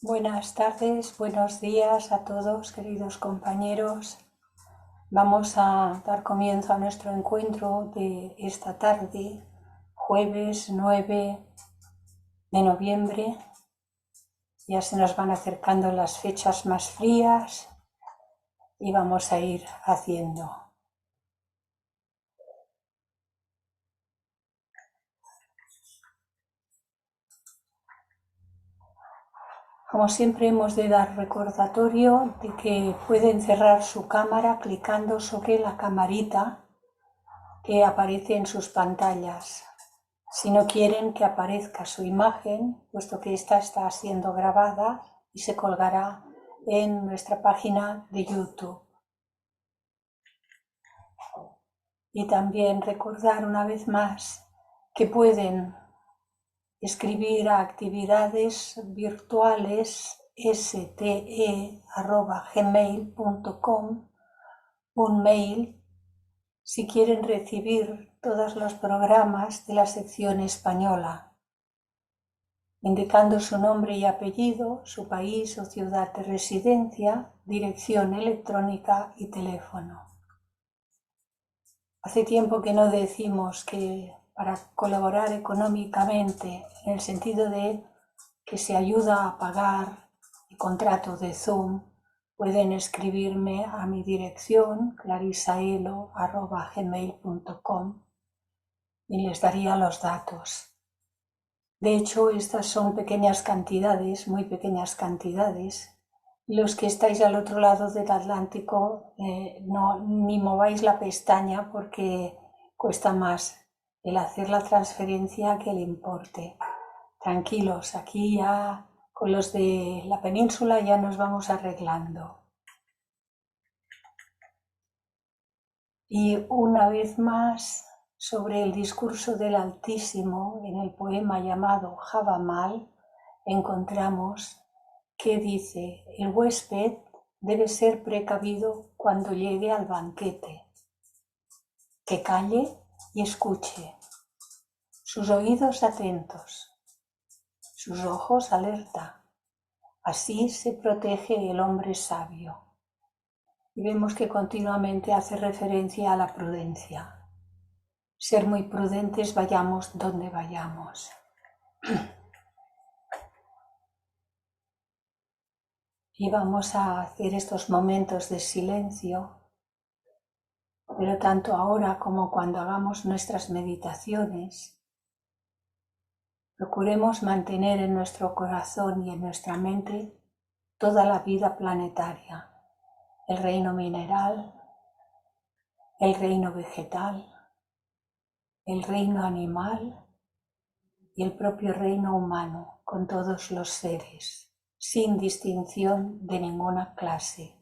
Buenas tardes, buenos días a todos, queridos compañeros. Vamos a dar comienzo a nuestro encuentro de esta tarde, jueves 9 de noviembre. Ya se nos van acercando las fechas más frías y vamos a ir haciendo. Como siempre, hemos de dar recordatorio de que pueden cerrar su cámara clicando sobre la camarita que aparece en sus pantallas. Si no quieren que aparezca su imagen, puesto que esta está siendo grabada y se colgará en nuestra página de YouTube. Y también recordar una vez más que pueden escribir a actividades virtuales ste@gmail.com un mail si quieren recibir todos los programas de la sección española, indicando su nombre y apellido, su país o ciudad de residencia, dirección electrónica y teléfono. Hace tiempo que no decimos que para colaborar económicamente, en el sentido de que se ayuda a pagar el contrato de Zoom, pueden escribirme a mi dirección clarisaelo@gmail.com y les daría los datos. De hecho, estas son pequeñas cantidades, muy pequeñas cantidades. Los que estáis al otro lado del Atlántico, ni mováis la pestaña porque cuesta más el hacer la transferencia que el importe. Tranquilos, aquí ya con los de la península ya nos vamos arreglando. Y una vez más, sobre el discurso del Altísimo, en el poema llamado Javamal, encontramos que dice: el huésped debe ser precavido cuando llegue al banquete, que calle y escuche, sus oídos atentos, sus ojos alerta. Así se protege el hombre sabio. Y vemos que continuamente hace referencia a la prudencia. Ser muy prudentes vayamos donde vayamos. Y vamos a hacer estos momentos de silencio, pero tanto ahora como cuando hagamos nuestras meditaciones, procuremos mantener en nuestro corazón y en nuestra mente toda la vida planetaria, el reino mineral, el reino vegetal, el reino animal y el propio reino humano, con todos los seres, sin distinción de ninguna clase.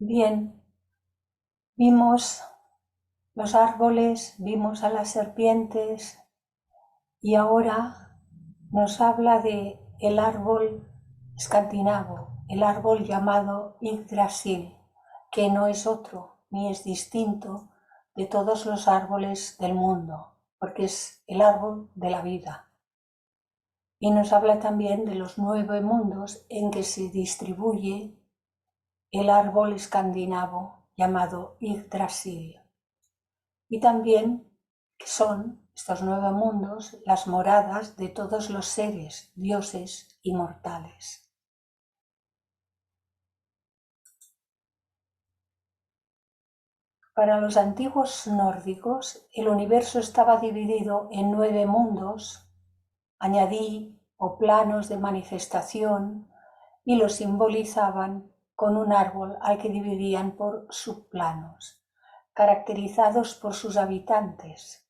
Bien, vimos los árboles, vimos a las serpientes y ahora nos habla de el árbol escandinavo, el árbol llamado Yggdrasil, que no es otro ni es distinto de todos los árboles del mundo, porque es el árbol de la vida. Y nos habla también de los 9 mundos en que se distribuye el árbol escandinavo llamado Yggdrasil. Y también son estos 9 mundos las moradas de todos los seres, dioses y mortales. Para los antiguos nórdicos, el universo estaba dividido en 9 mundos, añadí, o planos de manifestación, y los simbolizaban con un árbol al que dividían por subplanos. caracterizados por sus habitantes.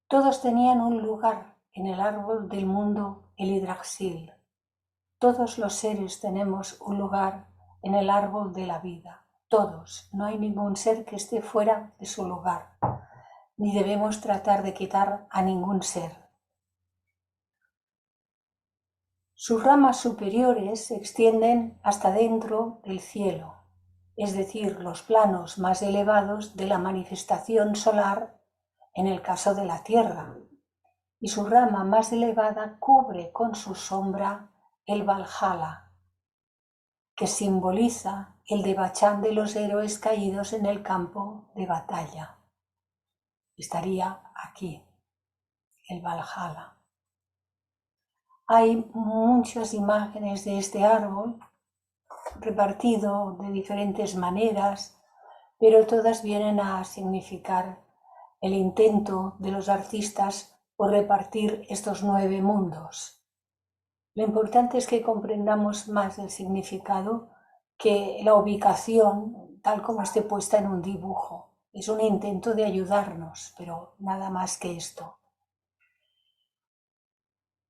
Todos tenían un lugar en el árbol del mundo, el Yggdrasil. Todos los seres tenemos un lugar en el árbol de la vida. Todos. No hay ningún ser que esté fuera de su lugar. Ni debemos tratar de quitar a ningún ser. Sus ramas superiores se extienden hasta dentro del cielo, es decir, los planos más elevados de la manifestación solar en el caso de la Tierra, y su rama más elevada cubre con su sombra el Valhalla, que simboliza el devachán de los héroes caídos en el campo de batalla. Estaría aquí, el Valhalla. Hay muchas imágenes de este árbol repartido de diferentes maneras, pero todas vienen a significar el intento de los artistas por repartir estos 9 mundos. Lo importante es que comprendamos más el significado que la ubicación tal como esté puesta en un dibujo. Es un intento de ayudarnos, pero nada más que esto.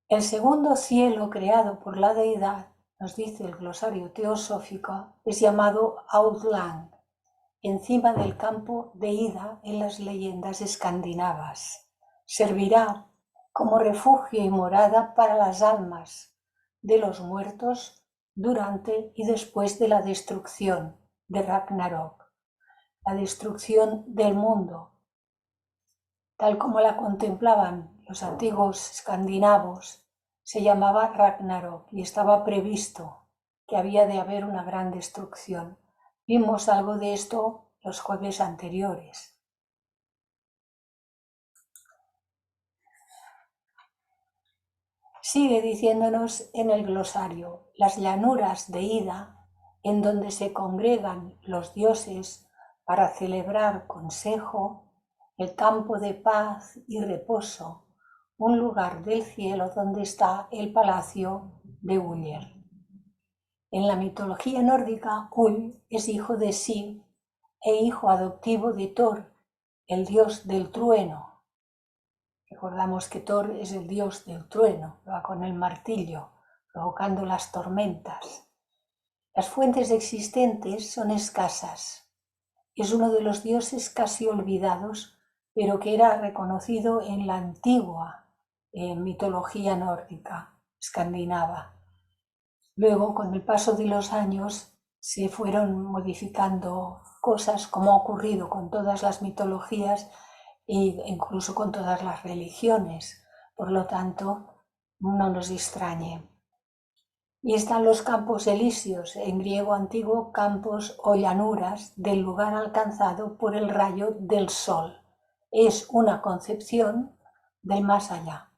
El segundo cielo creado por la deidad, nos dice el glosario teosófico, es llamado Outland, encima del campo de Ida en las leyendas escandinavas. Servirá como refugio y morada para las almas de los muertos durante y después de la destrucción de Ragnarok, la destrucción del mundo, tal como la contemplaban los antiguos escandinavos. Se llamaba Ragnarok y estaba previsto que había de haber una gran destrucción. Vimos algo de esto los jueves anteriores. Sigue diciéndonos en el glosario: las llanuras de Ida, en donde se congregan los dioses para celebrar consejo, el campo de paz y reposo, un lugar del cielo donde está el palacio de Uller. En la mitología nórdica, Ull es hijo de Sif e hijo adoptivo de Thor, el dios del trueno. Recordamos que Thor es el dios del trueno, va con el martillo, provocando las tormentas. Las fuentes existentes son escasas. Es uno de los dioses casi olvidados, pero que era reconocido en la antigua mitología nórdica, escandinava. Luego, con el paso de los años, se fueron modificando cosas, como ha ocurrido con todas las mitologías e incluso con todas las religiones. Por lo tanto, no nos extrañe. Y están los campos elíseos, en griego antiguo campos o llanuras del lugar alcanzado por el rayo del sol. Es una concepción del más allá.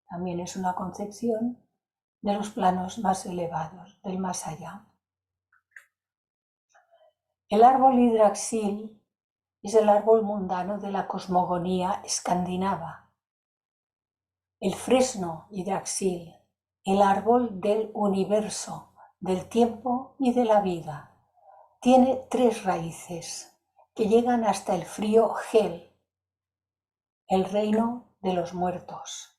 También es una concepción de los planos más elevados, del más allá. El árbol Yggdrasil es el árbol mundano de la cosmogonía escandinava. El fresno Yggdrasil, el árbol del universo, del tiempo y de la vida, tiene 3 raíces que llegan hasta el frío Hel, el reino de los muertos.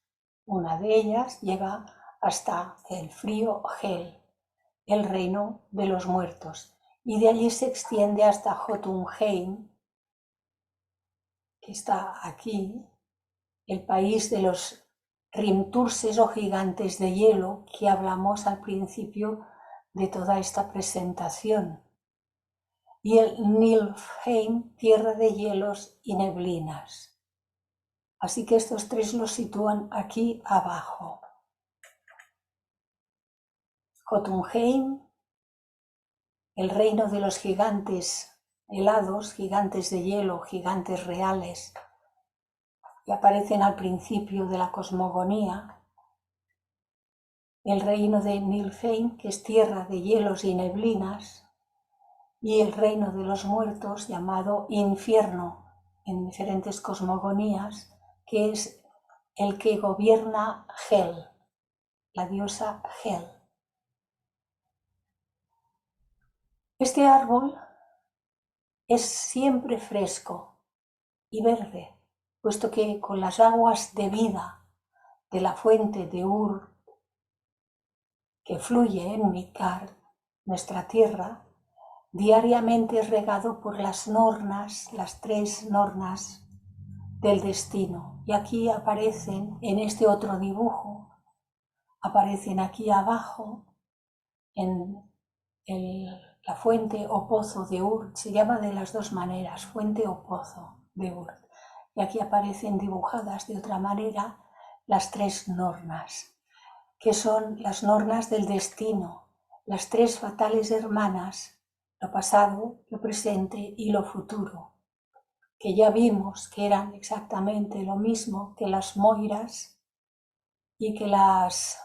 Una de ellas llega hasta el frío Hel, el reino de los muertos, y de allí se extiende hasta Jotunheim, que está aquí, el país de los rimturses o gigantes de hielo que hablamos al principio de toda esta presentación, y el Niflheim, tierra de hielos y neblinas. Así que estos 3 los sitúan aquí abajo. Jotunheim, el reino de los gigantes helados, gigantes de hielo, gigantes reales, que aparecen al principio de la cosmogonía. El reino de Niflheim, que es tierra de hielos y neblinas, y el reino de los muertos, llamado infierno en diferentes cosmogonías, que es el que gobierna Hel, la diosa Hel. Este árbol es siempre fresco y verde, puesto que con las aguas de vida de la fuente de Ur que fluye en Midgard, nuestra tierra, diariamente es regado por las nornas, las 3 nornas del destino. Y aquí aparecen, en este otro dibujo, aparecen aquí abajo, en la fuente o pozo de Ur, se llama de las 2 maneras, fuente o pozo de Ur. Y aquí aparecen dibujadas de otra manera las 3 nornas, que son las nornas del destino, las 3 fatales hermanas, lo pasado, lo presente y lo futuro, que ya vimos que eran exactamente lo mismo que las moiras y que las...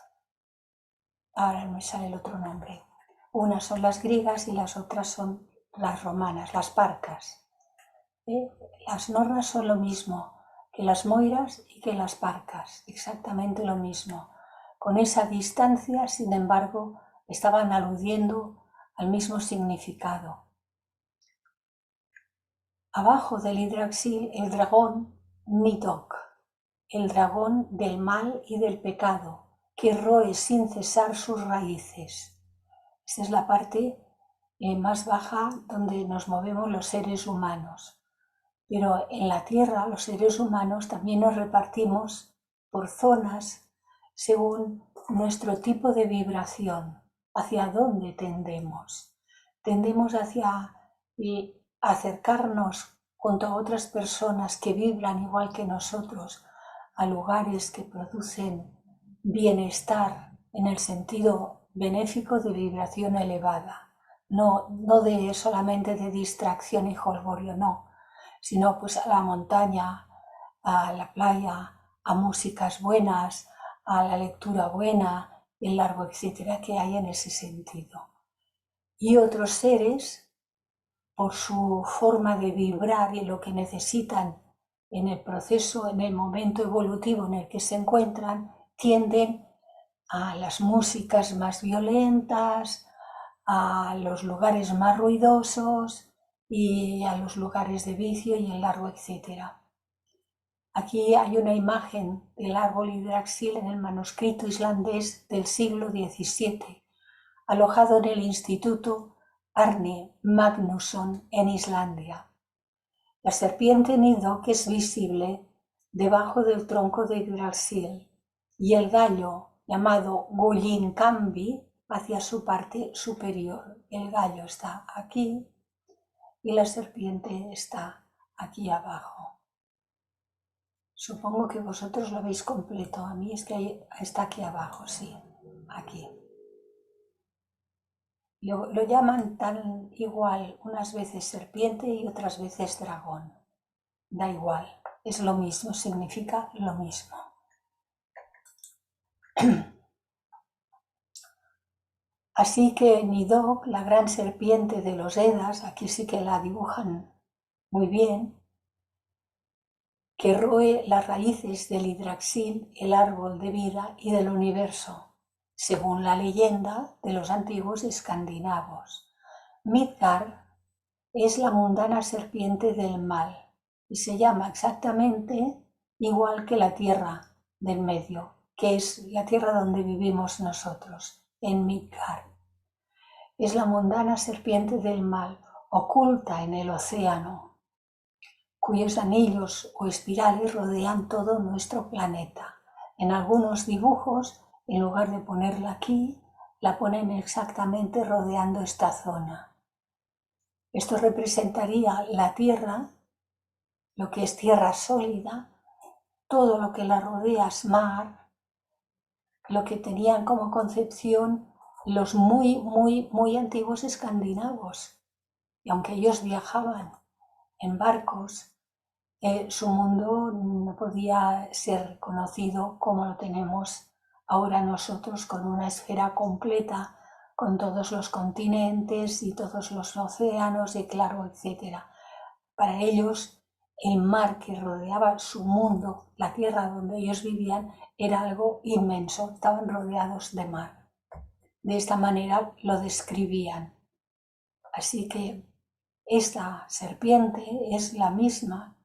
ahora no me sale el otro nombre. Unas son las griegas y las otras son las romanas, las parcas. Las nornas son lo mismo que las moiras y que las parcas, exactamente lo mismo. Con esa distancia, sin embargo, estaban aludiendo al mismo significado. Abajo del Yggdrasil, el dragón Nidhogg, el dragón del mal y del pecado, que roe sin cesar sus raíces. Esta es la parte más baja donde nos movemos los seres humanos. Pero en la Tierra los seres humanos también nos repartimos por zonas según nuestro tipo de vibración, hacia dónde tendemos. Tendemos hacia acercarnos junto a otras personas que vibran igual que nosotros a lugares que producen bienestar en el sentido benéfico de vibración elevada, no solamente de distracción y jolgorio, no, sino pues a la montaña, a la playa, a músicas buenas, a la lectura buena, el largo etcétera que hay en ese sentido. Y otros seres, por su forma de vibrar y lo que necesitan en el proceso, en el momento evolutivo en el que se encuentran, tienden a las músicas más violentas, a los lugares más ruidosos y a los lugares de vicio y el largo etcétera. Aquí hay una imagen del árbol Yggdrasil en el manuscrito islandés del siglo XVII, alojado en el Instituto Árni Magnússon en Islandia. La serpiente Nidhogg es visible debajo del tronco de Yggdrasil y el gallo llamado Gullinkambi hacia su parte superior. El gallo está aquí y la serpiente está aquí abajo. Supongo que vosotros lo veis completo. A mí es que está aquí abajo, sí, aquí. Lo llaman tan igual unas veces serpiente y otras veces dragón. Da igual, es lo mismo, significa lo mismo. Así que Nidhogg, la gran serpiente de los Eddas, aquí sí que la dibujan muy bien, que roe las raíces del Yggdrasil, el árbol de vida y del universo, según la leyenda de los antiguos escandinavos. Midgard es la mundana serpiente del mal y se llama exactamente igual que la tierra del medio, que es la tierra donde vivimos nosotros, en Midgard. Es la mundana serpiente del mal, oculta en el océano, cuyos anillos o espirales rodean todo nuestro planeta. En algunos dibujos, en lugar de ponerla aquí, la ponen exactamente rodeando esta zona. Esto representaría la Tierra, lo que es tierra sólida, todo lo que la rodea es mar, lo que tenían como concepción los muy antiguos escandinavos. Y aunque ellos viajaban en barcos, su mundo no podía ser conocido como lo tenemos ahora nosotros, con una esfera completa, con todos los continentes y todos los océanos y claro, etc. Para ellos, el mar que rodeaba su mundo, la tierra donde ellos vivían, era algo inmenso, estaban rodeados de mar. De esta manera lo describían. Así que Esta serpiente es la misma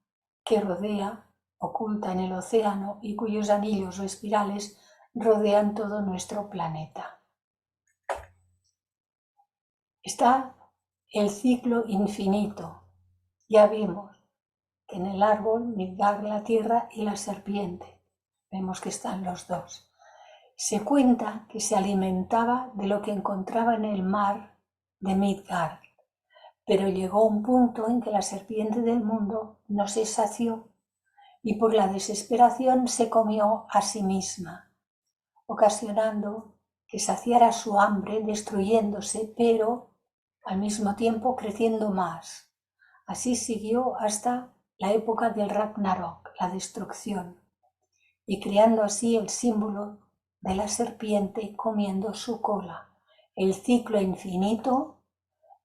que rodea, oculta en el océano y cuyos anillos o espirales rodean todo nuestro planeta. Está el ciclo infinito. Ya vimos que en el árbol, Midgard, la tierra y la serpiente. Vemos que están los dos. Se cuenta que se alimentaba de lo que encontraba en el mar de Midgard, pero llegó un punto en que la serpiente del mundo no se sació y por la desesperación se comió a sí misma, ocasionando que saciara su hambre, destruyéndose, pero al mismo tiempo creciendo más. Así siguió hasta la época del Ragnarok, la destrucción, y creando así el símbolo de la serpiente comiendo su cola, el ciclo infinito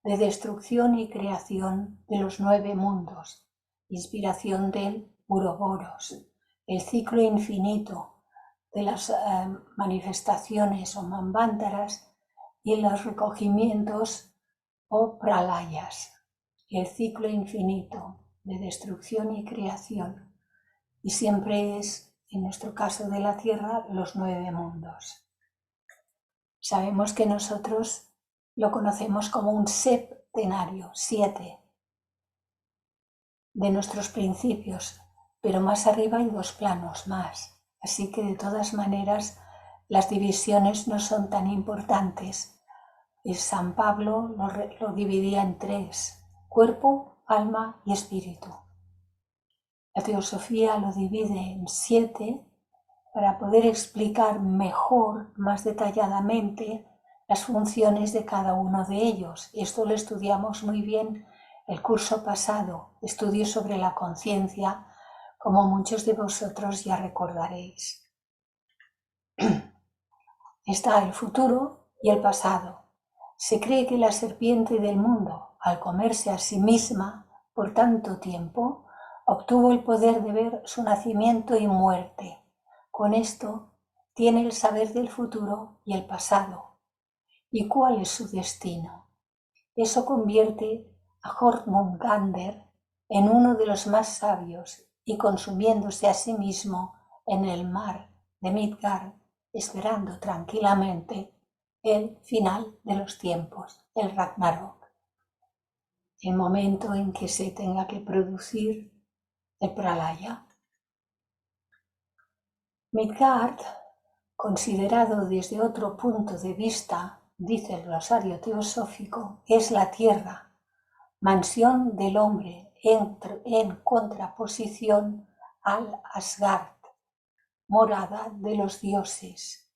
de destrucción y creación de los 9 mundos, inspiración del Uroboros, el ciclo infinito de las manifestaciones o manvántaras y los recogimientos o pralayas, el ciclo infinito de destrucción y creación, y siempre es, en nuestro caso de la Tierra, los 9 mundos. Sabemos que nosotros lo conocemos como un septenario, 7 de nuestros principios, pero más arriba hay 2 planos más, así que de todas maneras las divisiones no son tan importantes. Y San Pablo lo dividía en 3, cuerpo, alma y espíritu. La teosofía lo divide en 7 para poder explicar mejor, más detalladamente, las funciones de cada uno de ellos. Esto lo estudiamos muy bien el curso pasado, estudios sobre la conciencia, como muchos de vosotros ya recordaréis. Está el futuro y el pasado. Se cree que la serpiente del mundo, al comerse a sí misma por tanto tiempo, obtuvo el poder de ver su nacimiento y muerte. Con esto tiene el saber del futuro y el pasado. ¿Y cuál es su destino? Eso convierte a Jormungandr en uno de los más sabios y consumiéndose a sí mismo en el mar de Midgard, esperando tranquilamente el final de los tiempos, el Ragnarok, el momento en que se tenga que producir el Pralaya. Midgard, considerado desde otro punto de vista, dice el glosario teosófico, es la tierra, mansión del hombre en contraposición al Asgard, morada de los dioses,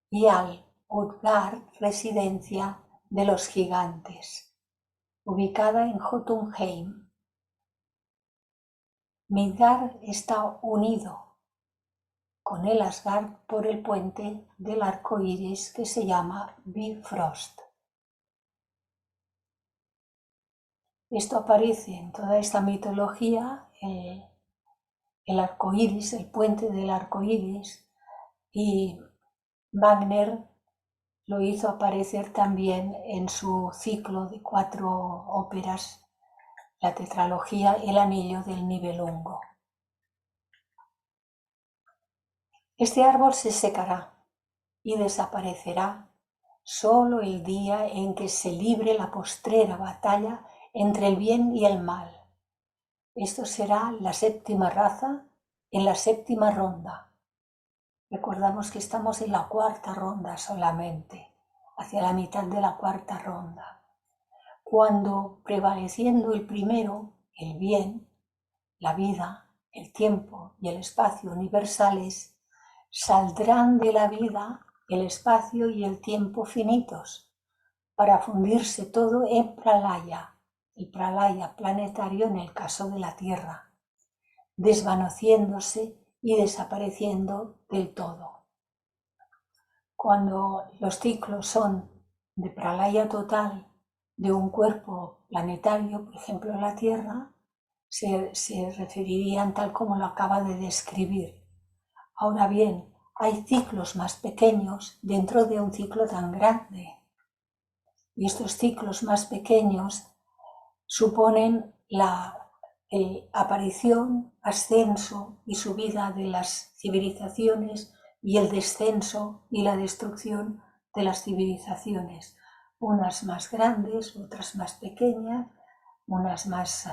y al Utgard, residencia de los gigantes, ubicada en Jotunheim. Midgard está unido con el Asgard por el puente del arco iris que se llama Bifrost. Esto aparece en toda esta mitología, el arco iris, el puente del arco iris, y Wagner lo hizo aparecer también en su ciclo de 4 óperas, la tetralogía El anillo del Nibelungo. Este árbol se secará y desaparecerá solo el día en que se libre la postrera batalla entre el bien y el mal. Esto será la 7ª raza en la 7ª ronda. Recordamos que estamos en la 4ª ronda solamente, hacia la mitad de la 4ª ronda. Cuando prevaleciendo el primero, el bien, la vida, el tiempo y el espacio universales, saldrán de la vida el espacio y el tiempo finitos, para fundirse todo en Pralaya, el Pralaya planetario en el caso de la Tierra, desvaneciéndose y desapareciendo del todo. Cuando los ciclos son de Pralaya total de un cuerpo planetario, por ejemplo la Tierra, se referirían tal como lo acaba de describir. Ahora bien, hay ciclos más pequeños dentro de un ciclo tan grande. Y estos ciclos más pequeños suponen la aparición, ascenso y subida de las civilizaciones y el descenso y la destrucción de las civilizaciones, unas más grandes, otras más pequeñas, unas más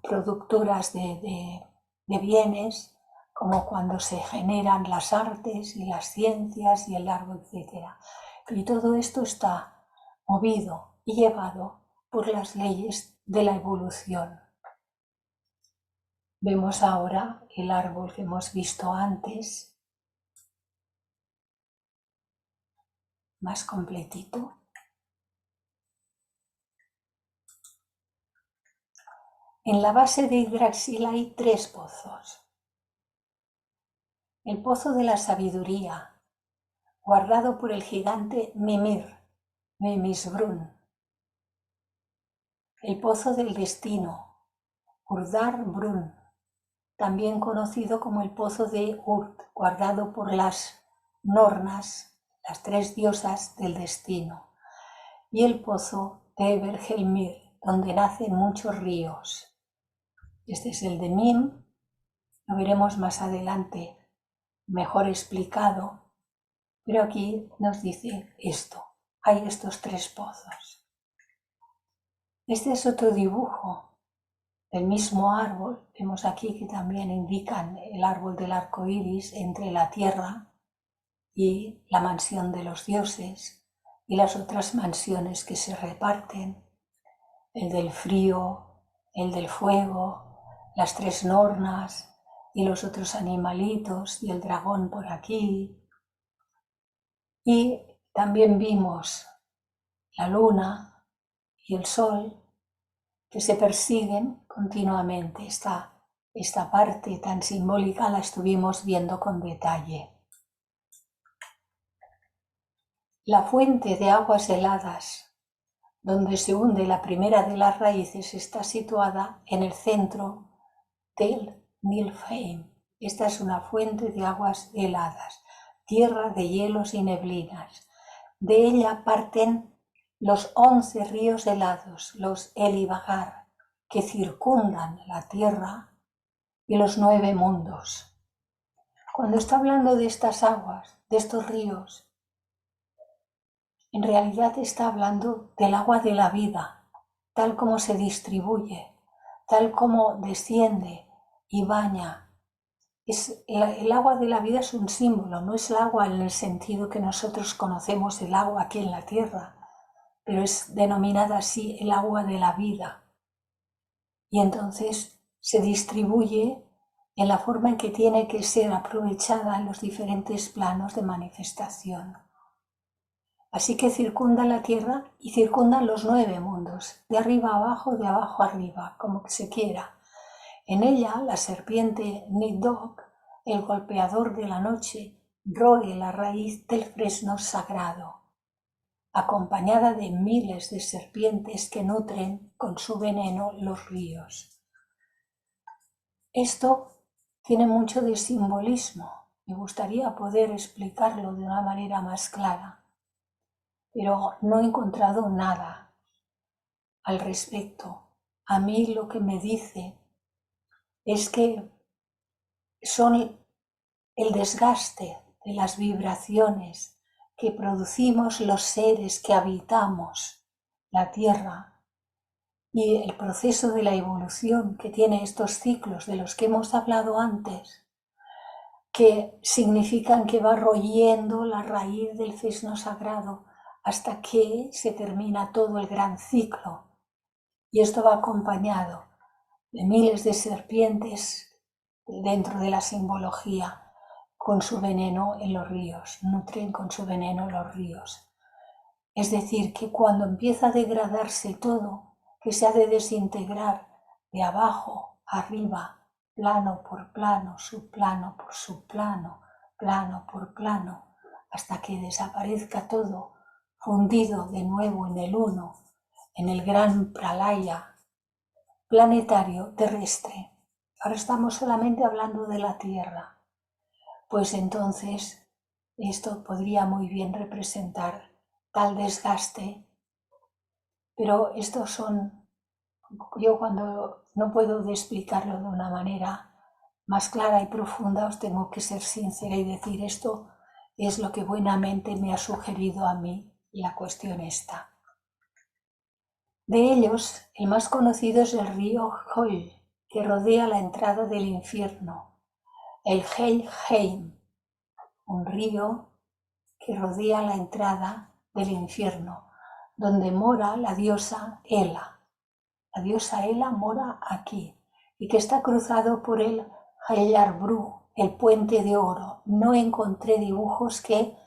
productoras de bienes, como cuando se generan las artes y las ciencias y el árbol, etc. Y todo esto está movido y llevado por las leyes de la evolución. Vemos ahora el árbol que hemos visto antes, más completito. En la base de Yggdrasil hay 3 pozos. El pozo de la sabiduría, guardado por el gigante Mimir, Mimisbrún. El pozo del destino, Urdar Brún, también conocido como el pozo de Urd, guardado por las Nornas, las 3 diosas del destino. Y el pozo de Evergelmir, donde nacen muchos ríos. Este es el de Mim, lo veremos más adelante mejor explicado, pero aquí nos dice esto, hay estos 3 pozos. Este es otro dibujo del mismo árbol, vemos aquí que también indican el árbol del arco iris entre la tierra y la mansión de los dioses y las otras mansiones que se reparten, el del frío, el del fuego, las 3 Nornas y los otros animalitos y el dragón por aquí. Y también vimos la luna y el sol que se persiguen continuamente. Esta parte tan simbólica la estuvimos viendo con detalle. La fuente de aguas heladas, donde se hunde la primera de las raíces, está situada en el centro del Niflheim. Esta es una fuente de aguas heladas, tierra de hielos y neblinas. De ella parten los 11 ríos helados, los Elivagar, que circundan la tierra y los 9 mundos. Cuando está hablando de estas aguas, de estos ríos, en realidad está hablando del agua de la vida, tal como se distribuye, tal como desciende y baña. El agua de la vida es un símbolo, no es el agua en el sentido que nosotros conocemos el agua aquí en la tierra, pero es denominada así el agua de la vida. Y entonces se distribuye en la forma en que tiene que ser aprovechada en los diferentes planos de manifestación. Así que circunda la tierra y circundan los 9 mundos, de arriba a abajo, de abajo a arriba, como que se quiera. En ella, la serpiente Nidhogg, el golpeador de la noche, roe la raíz del fresno sagrado, acompañada de miles de serpientes que nutren con su veneno los ríos. Esto tiene mucho de simbolismo. Me gustaría poder explicarlo de una manera más clara, pero no he encontrado nada al respecto. A mí lo que me dice es que son el desgaste de las vibraciones que producimos los seres que habitamos la Tierra y el proceso de la evolución que tiene estos ciclos de los que hemos hablado antes, que significan que va royendo la raíz del fresno sagrado hasta que se termina todo el gran ciclo. Y esto va acompañado de miles de serpientes dentro de la simbología con su veneno en los ríos, nutren con su veneno los ríos. Es decir, que cuando empieza a degradarse todo, que se ha de desintegrar de abajo a arriba, plano por plano, subplano por subplano, plano por plano, hasta que desaparezca todo, fundido de nuevo en el uno, en el gran pralaya planetario terrestre. Ahora estamos solamente hablando de la Tierra. Pues entonces esto podría muy bien representar tal desgaste Pero estos son, yo cuando no puedo explicarlo de una manera más clara y profunda, os tengo que ser sincera y decir esto es lo que buenamente me ha sugerido a mí la cuestión esta. De ellos, el más conocido es el río Hol, que rodea la entrada del infierno, el Helheim, un río que rodea la entrada del infierno, donde mora la diosa Hela. La diosa Hela mora aquí y que está cruzado por el Hayarbru, el puente de oro. No encontré dibujos que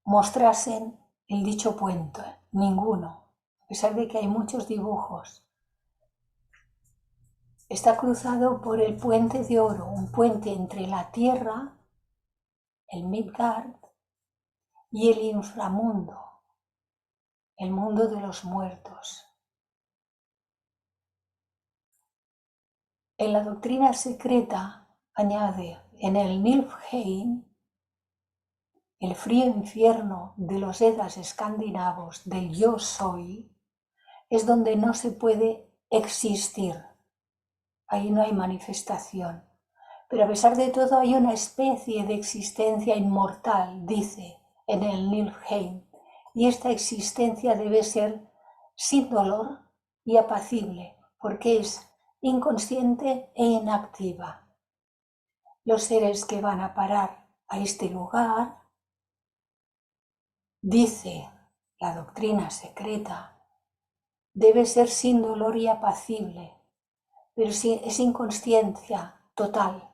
mostrasen el dicho puente, ninguno, a pesar de que hay muchos dibujos. Está cruzado por el puente de oro, un puente entre la tierra, el Midgard, y el inframundo, el mundo de los muertos. En la doctrina secreta añade, en el Niflheim, el frío infierno de los Eddas escandinavos del yo soy, es donde no se puede existir. Ahí no hay manifestación. Pero a pesar de todo hay una especie de existencia inmortal, dice en el Niflheim, y esta existencia debe ser sin dolor y apacible, porque es inconsciente e inactiva. Los seres que van a parar a este lugar, dice la doctrina secreta, debe ser sin dolor y apacible, pero es inconsciencia total.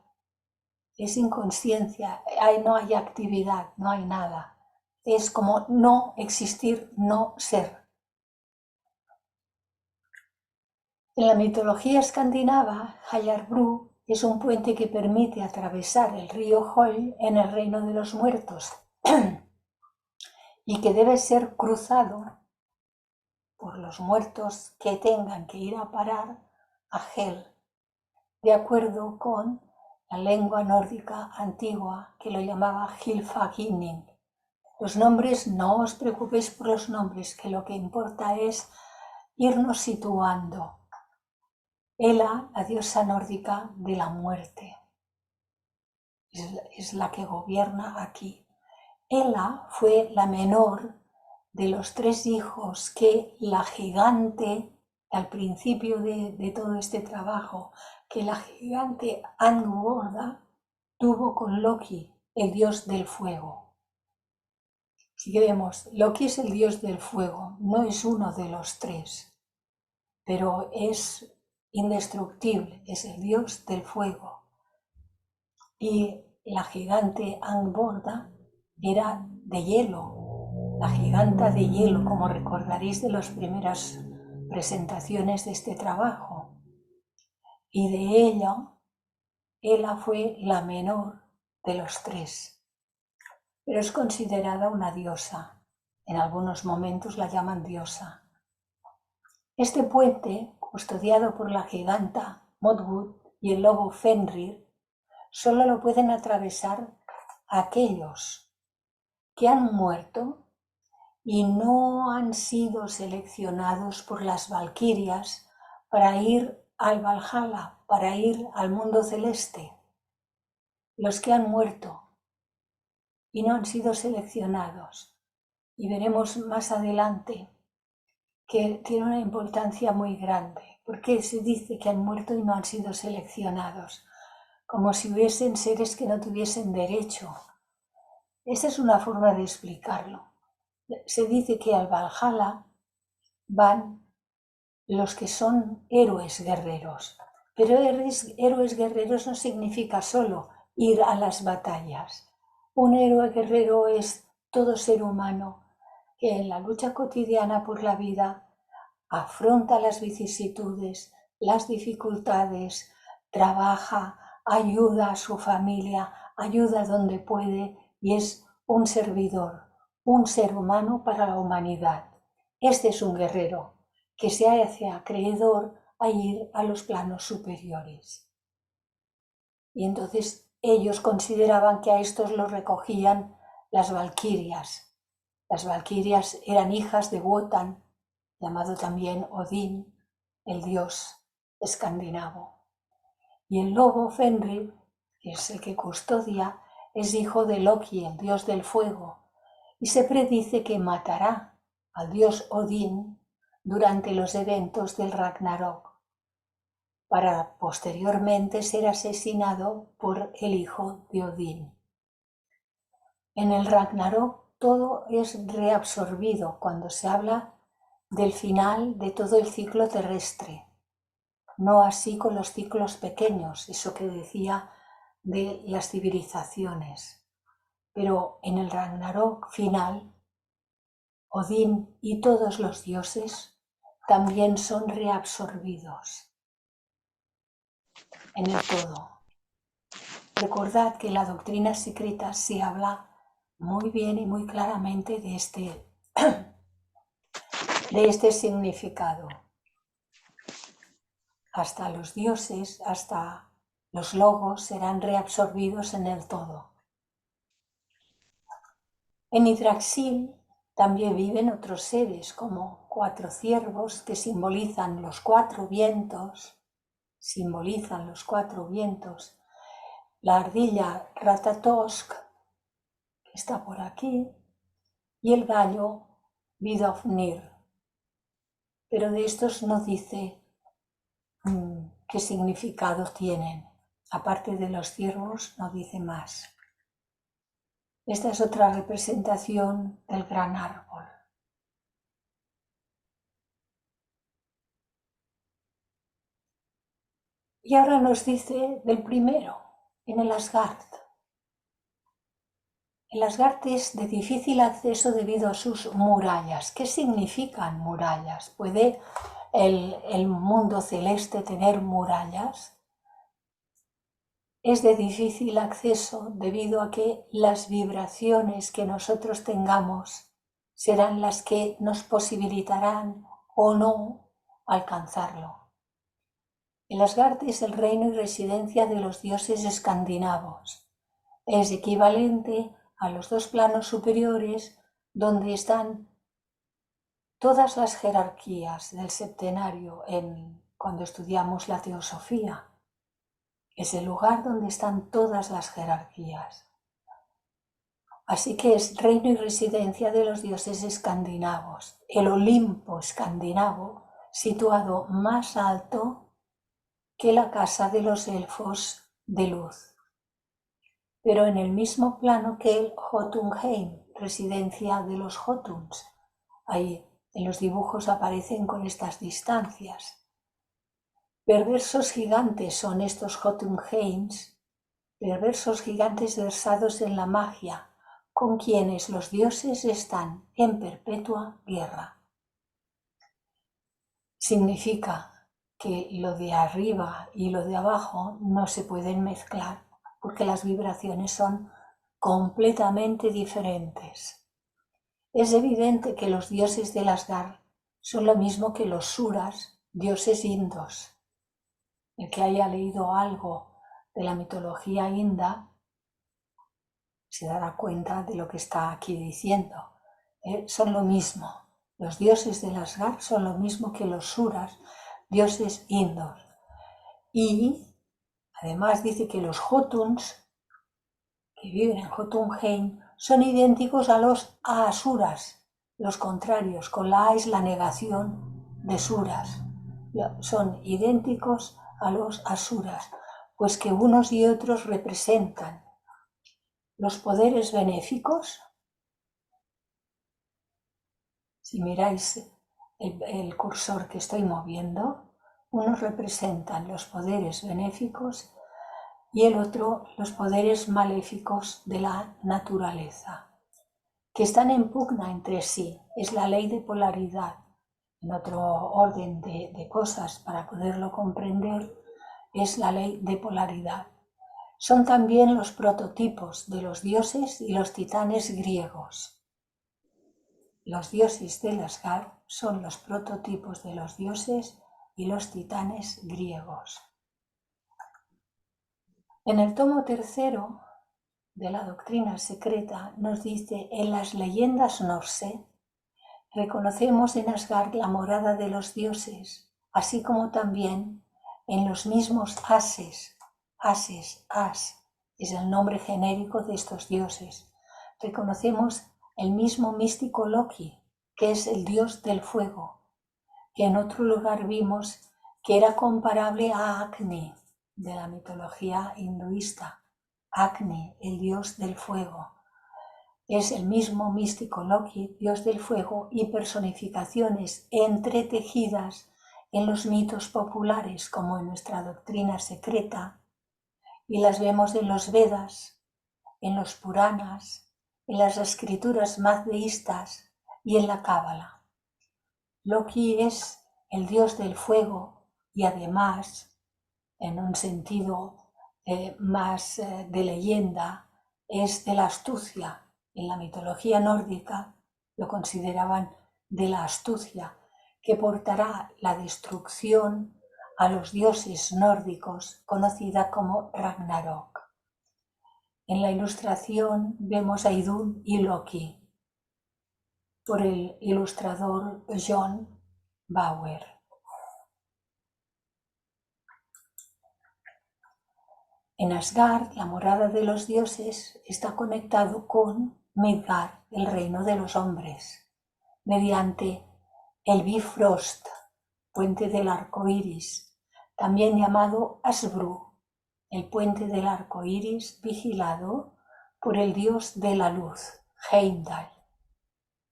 Es inconsciencia, no hay actividad, no hay nada. Es como no existir, no ser. En la mitología escandinava, Hayarbru es un puente que permite atravesar el río Hol en el reino de los muertos y que debe ser cruzado por los muertos que tengan que ir a parar a Hel, de acuerdo con la lengua nórdica antigua que lo llamaba Gylfaginning. Los nombres, no os preocupéis por los nombres, que lo que importa es irnos situando. Hela, la diosa nórdica de la muerte, es la que gobierna aquí. Hela fue la menor de los 3 hijos que la gigante, al principio de todo este trabajo, que la gigante Angrboda tuvo con Loki, el dios del fuego. Si vemos, Loki es el dios del fuego, no es uno de los 3, pero es indestructible, es el dios del fuego. Y la gigante Angrboda era de hielo, la giganta de hielo, como recordaréis de las primeras presentaciones de este trabajo. Y de ella, Hela fue la menor de los 3. Pero es considerada una diosa. En algunos momentos la llaman diosa. Este puente, custodiado por la giganta Modgud y el lobo Fenrir, solo lo pueden atravesar aquellos que han muerto y no han sido seleccionados por las valquirias para ir al Valhalla, para ir al mundo celeste. Los que han muerto y no han sido seleccionados. Y veremos más adelante que tiene una importancia muy grande, porque se dice que han muerto y no han sido seleccionados, como si hubiesen seres que no tuviesen derecho. Esa es una forma de explicarlo. Se dice que al Valhalla van los que son héroes guerreros, pero héroes guerreros no significa solo ir a las batallas. Un héroe guerrero es todo ser humano que en la lucha cotidiana por la vida afronta las vicisitudes, las dificultades, trabaja, ayuda a su familia, ayuda donde puede y es un servidor, un ser humano para la humanidad. Este es un guerrero que se hace acreedor a ir a los planos superiores. Y entonces ellos consideraban que a estos los recogían las valquirias. Las valquirias eran hijas de Wotan, llamado también Odín, el dios escandinavo. Y el lobo Fenrir, que es el que custodia, es hijo de Loki, el dios del fuego, y se predice que matará al dios Odín durante los eventos del Ragnarok, para posteriormente ser asesinado por el hijo de Odín. En el Ragnarok todo es reabsorbido cuando se habla del final de todo el ciclo terrestre. No así con los ciclos pequeños, eso que decía de las civilizaciones. Pero en el Ragnarok final, Odín y todos los dioses también son reabsorbidos en el todo. Recordad que en la doctrina secreta se habla muy bien y muy claramente de este significado. Hasta los dioses, hasta los lobos serán reabsorbidos en el todo. En Yggdrasil también viven otros seres, como 4 ciervos que simbolizan los 4 vientos, la ardilla Ratatosk, que está por aquí, y el gallo Vidofnir. Pero de estos no dice qué significado tienen. Aparte de los ciervos, no dice más. Esta es otra representación del gran árbol. Y ahora nos dice del primero, en el Asgard. El Asgard es de difícil acceso debido a sus murallas. ¿Qué significan murallas? ¿Puede el mundo celeste tener murallas? Es de difícil acceso debido a que las vibraciones que nosotros tengamos serán las que nos posibilitarán o no alcanzarlo. El Asgard es el reino y residencia de los dioses escandinavos. Es equivalente a los 2 planos superiores donde están todas las jerarquías del septenario cuando estudiamos la teosofía. Es el lugar donde están todas las jerarquías. Así que es reino y residencia de los dioses escandinavos, el Olimpo escandinavo situado más alto que la casa de los elfos de luz, pero en el mismo plano que el Jotunheim, residencia de los Jotuns. Ahí en los dibujos aparecen con estas distancias. Perversos gigantes son estos Jotunheims, perversos gigantes versados en la magia, con quienes los dioses están en perpetua guerra. Significa que lo de arriba y lo de abajo no se pueden mezclar porque las vibraciones son completamente diferentes. Es evidente que los dioses del Asgard son lo mismo que los Suras, dioses indos. El que haya leído algo de la mitología inda se dará cuenta de lo que está aquí diciendo. Son lo mismo. Los dioses del Asgard son lo mismo que los Suras, dioses indos. Y además dice que los Jotuns, que viven en Jotunheim, son idénticos a los Asuras, los contrarios. Con la A es la negación de Suras. Son idénticos a los Asuras, pues que unos y otros representan los poderes benéficos. Si miráis el cursor que estoy moviendo, unos representan los poderes benéficos y el otro los poderes maléficos de la naturaleza, que están en pugna entre sí. Es la ley de polaridad. En otro orden de cosas para poderlo comprender, es la ley de polaridad. Son también los prototipos de los dioses y los titanes griegos. Los dioses del Asgard son los prototipos de los dioses y los titanes griegos. En el tomo 3 de la doctrina secreta nos dice: en las leyendas norse, Reconocemos en Asgard la morada de los dioses, así como también en los mismos ases. As es el nombre genérico de estos dioses. Reconocemos el mismo místico Loki, que es el dios del fuego, que en otro lugar vimos que era comparable a Agni, de la mitología hinduista. Agni, el dios del fuego. Es el mismo místico Loki, dios del fuego, y personificaciones entretejidas en los mitos populares, como en nuestra doctrina secreta, y las vemos en los Vedas, en los Puranas, en las escrituras mazdeístas y en la Cábala. Loki es el dios del fuego y además, en un sentido más de leyenda, es de la astucia. En la mitología nórdica lo consideraban de la astucia, que portará la destrucción a los dioses nórdicos, conocida como Ragnarok. En la ilustración vemos a Idun y Loki, por el ilustrador John Bauer. En Asgard, la morada de los dioses, está conectado con Midgard, el reino de los hombres, mediante el Bifrost, puente del arco iris, también llamado Asbru, el puente del arco iris vigilado por el dios de la luz, Heimdall.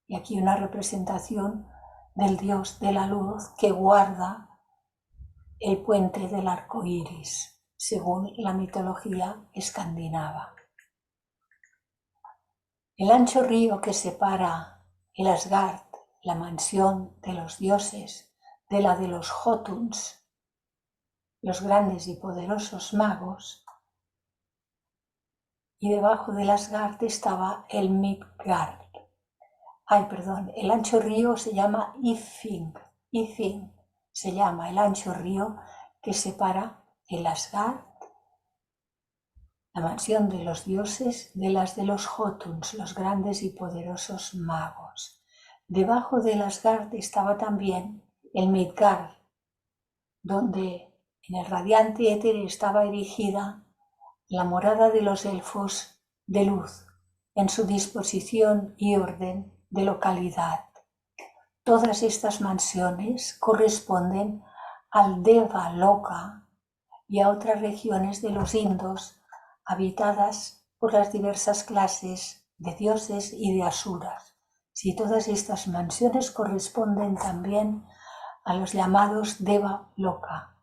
Y aquí una representación del dios de la luz que guarda el puente del arco iris, según la mitología escandinava. El ancho río que separa el Asgard, la mansión de los dioses, de la de los Jotuns, los grandes y poderosos magos, y debajo del Asgard estaba el Midgard. El ancho río se llama Ifing. Ifing se llama el ancho río que separa el Asgard, la mansión de los dioses, de las de los Jotuns, los grandes y poderosos magos. Debajo del Asgard estaba también el Midgard, donde en el radiante éter estaba erigida la morada de los elfos de luz, en su disposición y orden de localidad. Todas estas mansiones corresponden al Deva Loka y a otras regiones de los Indos habitadas por las diversas clases de dioses y de asuras. Si todas estas mansiones corresponden también a los llamados Deva Loka,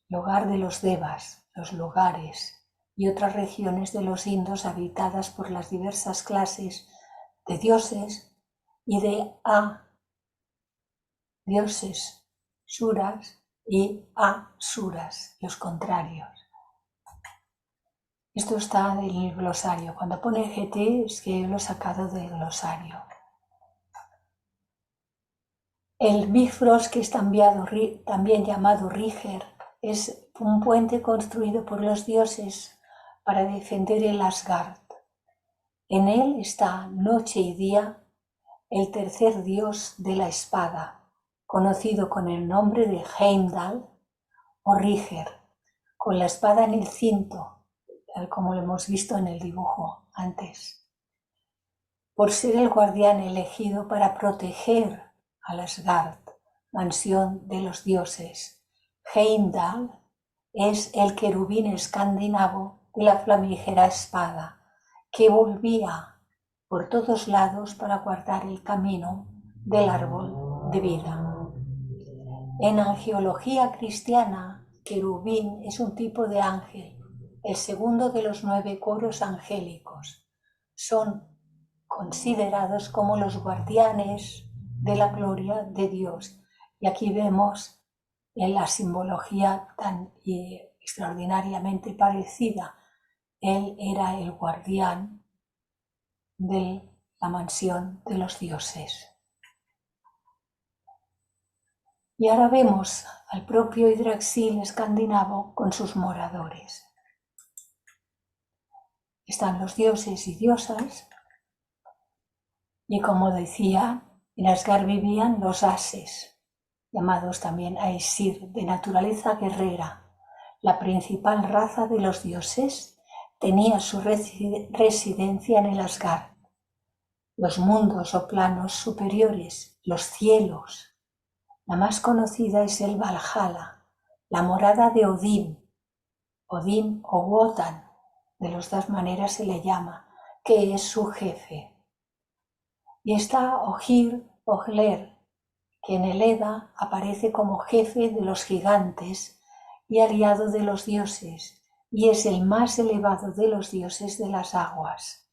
lugar de los Devas, los lugares, y otras regiones de los Indos habitadas por las diversas clases de dioses y de dioses, suras y asuras, los contrarios. Esto está del glosario. Cuando pone GT es que lo he sacado del glosario. El Bifrost, que es también llamado Ríger, es un puente construido por los dioses para defender el Asgard. En él está noche y día el tercer dios de la espada, conocido con el nombre de Heimdall o Ríger, con la espada en el cinto, tal como lo hemos visto en el dibujo antes, por ser el guardián elegido para proteger al Asgard, mansión de los dioses. Heimdall es el querubín escandinavo de la flamígera espada, que volvía por todos lados para guardar el camino del árbol de vida. En angeología cristiana, querubín es un tipo de ángel, el segundo de los 9 coros angélicos. Son considerados como los guardianes de la gloria de Dios. Y aquí vemos en la simbología tan extraordinariamente parecida. Él era el guardián de la mansión de los dioses. Y ahora vemos al propio Yggdrasil escandinavo con sus moradores. Están los dioses y diosas, y como decía, En Asgard vivían los Ases, llamados también Aesir, de naturaleza guerrera. La principal raza de los dioses tenía su residencia en el Asgard. Los mundos o planos superiores, los cielos. La más conocida es el Valhalla, la morada de Odín, Odín o Wotan, de las dos maneras se le llama, que es su jefe. Y está Ogler, que en el Edda aparece como jefe de los gigantes y aliado de los dioses, y es el más elevado de los dioses de las aguas,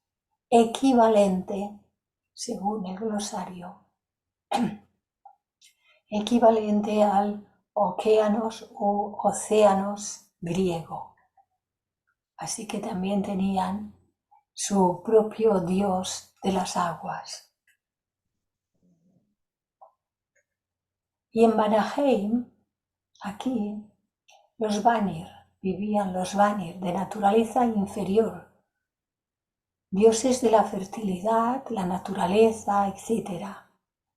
equivalente, según el glosario, equivalente al Okeanos u Océanos griego. Así que también tenían su propio dios de las aguas. Y en Vanaheim, aquí, los Vanir, vivían los Vanir de naturaleza inferior, dioses de la fertilidad, la naturaleza, etc.,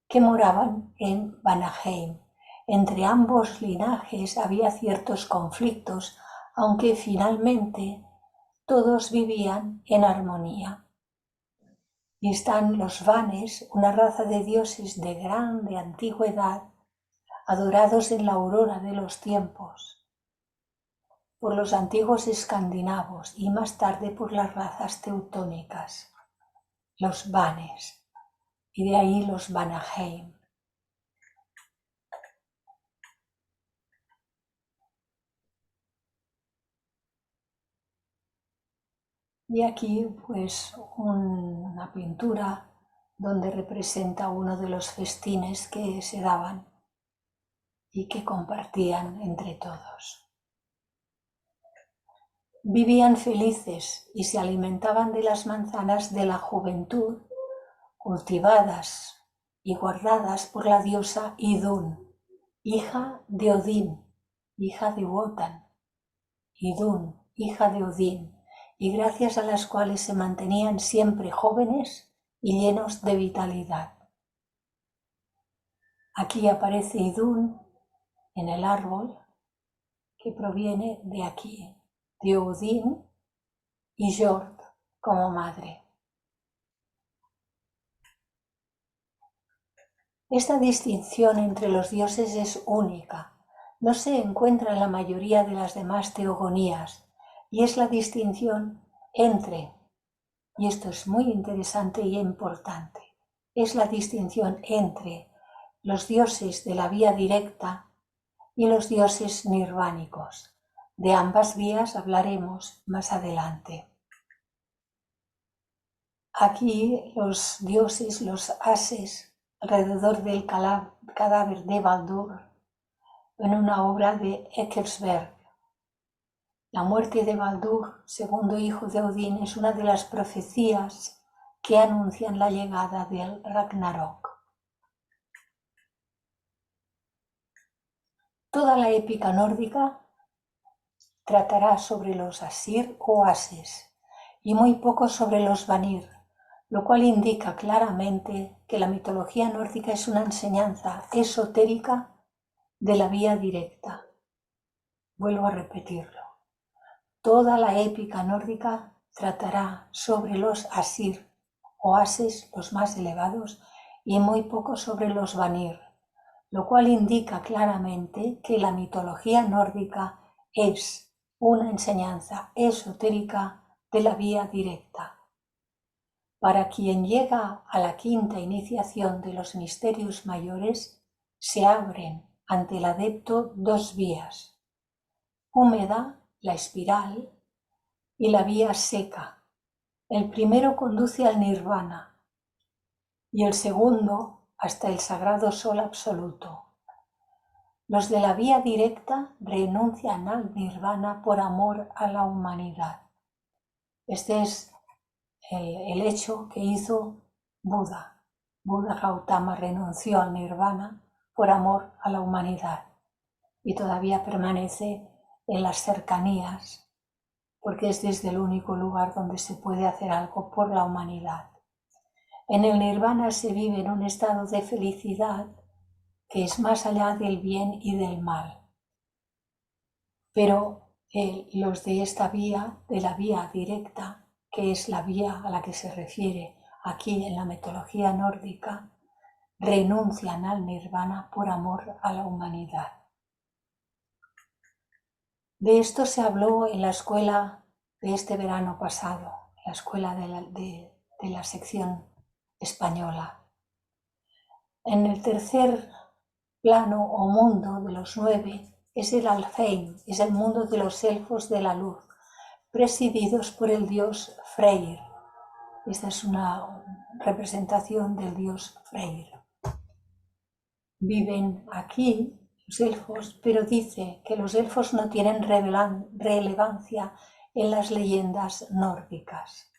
que moraban en Vanaheim. Entre ambos linajes había ciertos conflictos, aunque finalmente todos vivían en armonía. Y están los Vanes, una raza de dioses de grande antigüedad, adorados en la aurora de los tiempos, por los antiguos escandinavos y más tarde por las razas teutónicas, los Vanes, y de ahí los Vanaheim. Y aquí pues una pintura donde representa uno de los festines que se daban y que compartían entre todos. Vivían felices y se alimentaban de las manzanas de la juventud, cultivadas y guardadas por la diosa Idun, hija de Odín, hija de Wotan, Idun, hija de Odín, y gracias a las cuales se mantenían siempre jóvenes y llenos de vitalidad. Aquí aparece Idun en el árbol, que proviene de aquí, de Odín y Jord como madre. Esta distinción entre los dioses es única, no se encuentra en la mayoría de las demás teogonías, y es la distinción entre, y esto es muy interesante y importante, es la distinción entre los dioses de la vía directa y los dioses nirvánicos. De ambas vías hablaremos más adelante. Aquí los dioses, los ases, alrededor del cadáver de Baldur, en una obra de Eckersberg. La muerte de Baldur, segundo hijo de Odín, es una de las profecías que anuncian la llegada del Ragnarok. Toda la épica nórdica tratará sobre los Asir o Ases y muy poco sobre los Vanir, lo cual indica claramente que la mitología nórdica es una enseñanza esotérica de la vía directa. Vuelvo a repetirlo. Toda la épica nórdica tratará sobre los Asir o Ases, los más elevados, y muy poco sobre los Vanir, lo cual indica claramente que la mitología nórdica es una enseñanza esotérica de la vía directa. Para quien llega a la quinta iniciación de los misterios mayores, se abren ante el adepto dos vías: húmeda, la espiral, y la vía seca. El primero conduce al nirvana y el segundo hasta el sagrado sol absoluto. Los de la vía directa renuncian al nirvana por amor a la humanidad. Este es el hecho que hizo Buda. Buda Gautama renunció al nirvana por amor a la humanidad y todavía permanece en las cercanías, porque es desde el único lugar donde se puede hacer algo por la humanidad. En el nirvana se vive en un estado de felicidad que es más allá del bien y del mal. Pero los de esta vía, de la vía directa, que es la vía a la que se refiere aquí en la mitología nórdica, renuncian al nirvana por amor a la humanidad. De esto se habló en la escuela de este verano pasado, la escuela de la sección española. En el tercer plano o mundo de los 9 es el Alfheim, es el mundo de los elfos de la luz, presididos por el dios Freyr. Esta es una representación del dios Freyr. Viven aquí los elfos, pero dice que los elfos no tienen relevancia en las leyendas nórdicas.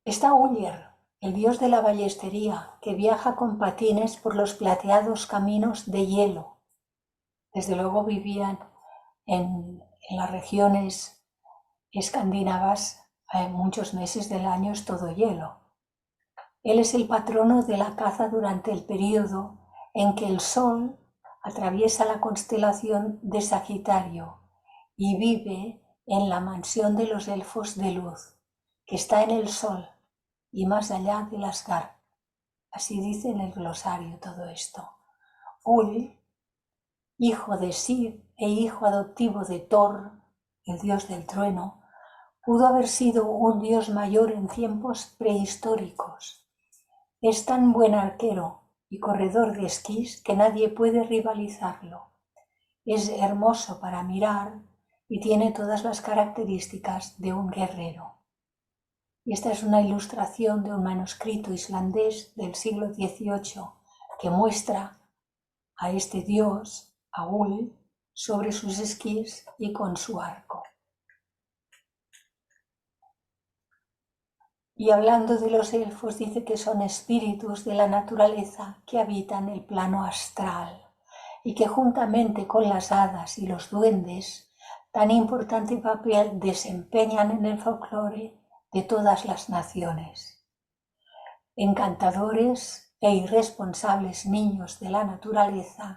Está Uller, el dios de la ballestería, que viaja con patines por los plateados caminos de hielo. Desde luego vivían en las regiones escandinavas muchos meses del año es todo hielo. Él es el patrono de la caza durante el período en que el Sol atraviesa la constelación de Sagitario y vive en la mansión de los elfos de luz, que está en el Sol y más allá del Asgard. Así dice en el glosario todo esto. Ul, hijo de Sif e hijo adoptivo de Thor, el dios del trueno, pudo haber sido un dios mayor en tiempos prehistóricos. Es tan buen arquero y corredor de esquís que nadie puede rivalizarlo. Es hermoso para mirar y tiene todas las características de un guerrero. Y esta es una ilustración de un manuscrito islandés del siglo XVIII que muestra a este dios, a Ul, sobre sus esquís y con su arco. Y hablando de los elfos, dice que son espíritus de la naturaleza que habitan el plano astral y que juntamente con las hadas y los duendes, tan importante papel desempeñan en el folclore de todas las naciones. Encantadores e irresponsables niños de la naturaleza,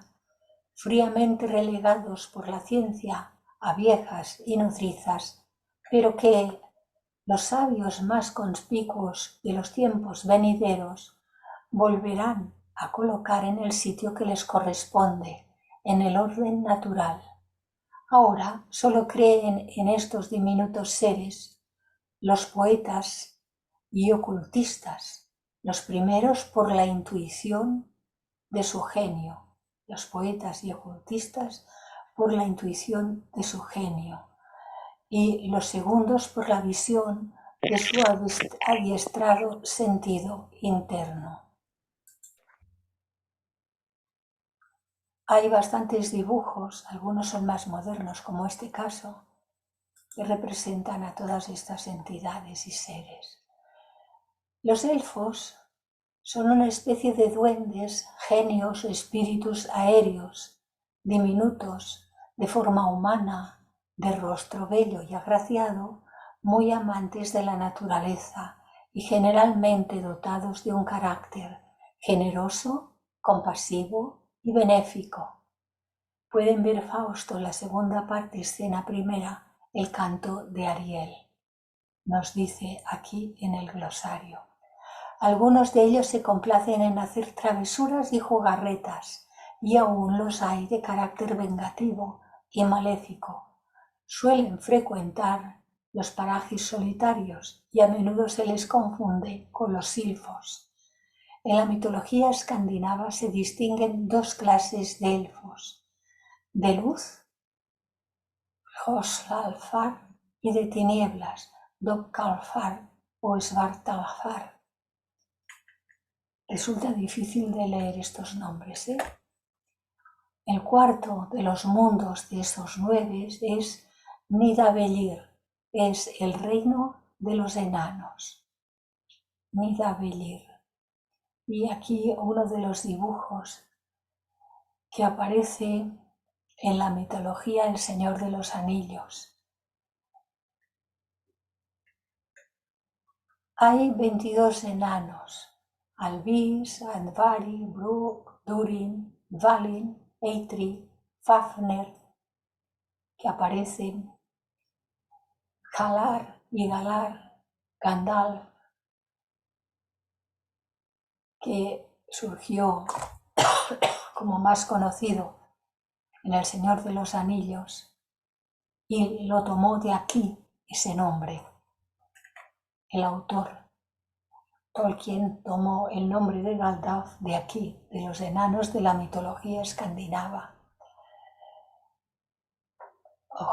fríamente relegados por la ciencia a viejas y nodrizas, pero que los sabios más conspicuos de los tiempos venideros volverán a colocar en el sitio que les corresponde, en el orden natural. Ahora solo creen en estos diminutos seres los poetas y ocultistas, los primeros por la intuición de su genio, los poetas y ocultistas por la intuición de su genio, y los segundos por la visión de su adiestrado sentido interno. Hay bastantes dibujos, algunos son más modernos, como este caso, que representan a todas estas entidades y seres. Los elfos son una especie de duendes, genios o espíritus aéreos, diminutos, de forma humana, de rostro bello y agraciado, muy amantes de la naturaleza y generalmente dotados de un carácter generoso, compasivo y benéfico. Pueden ver Fausto, la segunda parte, escena primera, el canto de Ariel. Nos dice aquí en el glosario. Algunos de ellos se complacen en hacer travesuras y jugarretas, y aún los hay de carácter vengativo y maléfico. Suelen frecuentar los parajes solitarios y a menudo se les confunde con los silfos. En la mitología escandinava se distinguen dos clases de elfos: de luz, Hrossalfar, y de tinieblas, Dökkálfar o Svartalfar. Resulta difícil de leer estos nombres, ¿eh? El cuarto de los mundos de esos 9 es Nidavellir, es el reino de los enanos. Nidavellir. Y aquí uno de los dibujos que aparece en la mitología El Señor de los Anillos. Hay 22 enanos: Alvis, Andvari, Brok, Durin, Dvalin, Eitri, Fafner, que aparecen, Halar y Galar, Gandalf, que surgió como más conocido en El Señor de los Anillos, y lo tomó de aquí ese nombre. El autor Tolkien tomó el nombre de Gandalf de aquí, de los enanos de la mitología escandinava.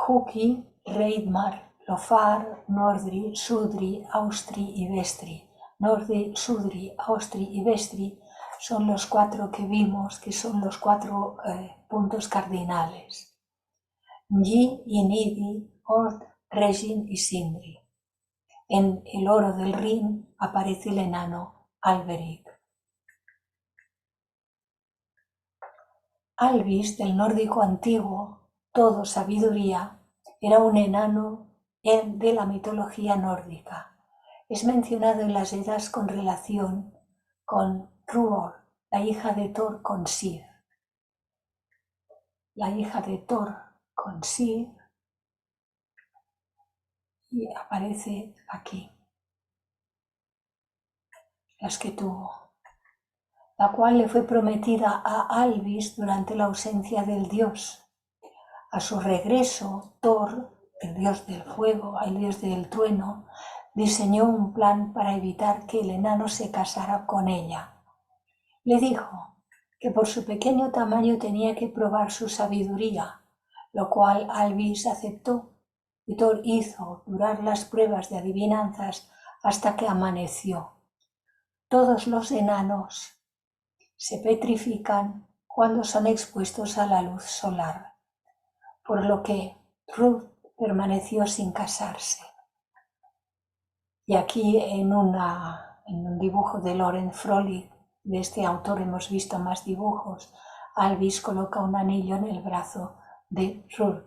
Huki, Reidmar, Lofar, Nordri, Sudri, Austri y Vestri. Nordri, Sudri, Austri y Vestri son los 4 que vimos, que son los 4 puntos cardinales. Yi, Nidi, Ord, Regin y Sindri. En el oro del Rin aparece el enano Alberic. Alvis, del nórdico antiguo, todo sabiduría, era un enano de la mitología nórdica. Es mencionado en las Eddas con relación con Ruor, la hija de Thor con Sif. La hija de Thor con Sif, y aparece aquí, las que tuvo, la cual le fue prometida a Alvis durante la ausencia del dios. A su regreso, Thor, el dios del fuego, el dios del trueno, diseñó un plan para evitar que el enano se casara con ella. Le dijo que por su pequeño tamaño tenía que probar su sabiduría, lo cual Alvis aceptó, y Thor hizo durar las pruebas de adivinanzas hasta que amaneció. Todos los enanos se petrifican cuando son expuestos a la luz solar, por lo que Ruth permaneció sin casarse. Y aquí en un dibujo de Lorenz Fröhlich, de este autor hemos visto más dibujos, Alvis coloca un anillo en el brazo de Ruth.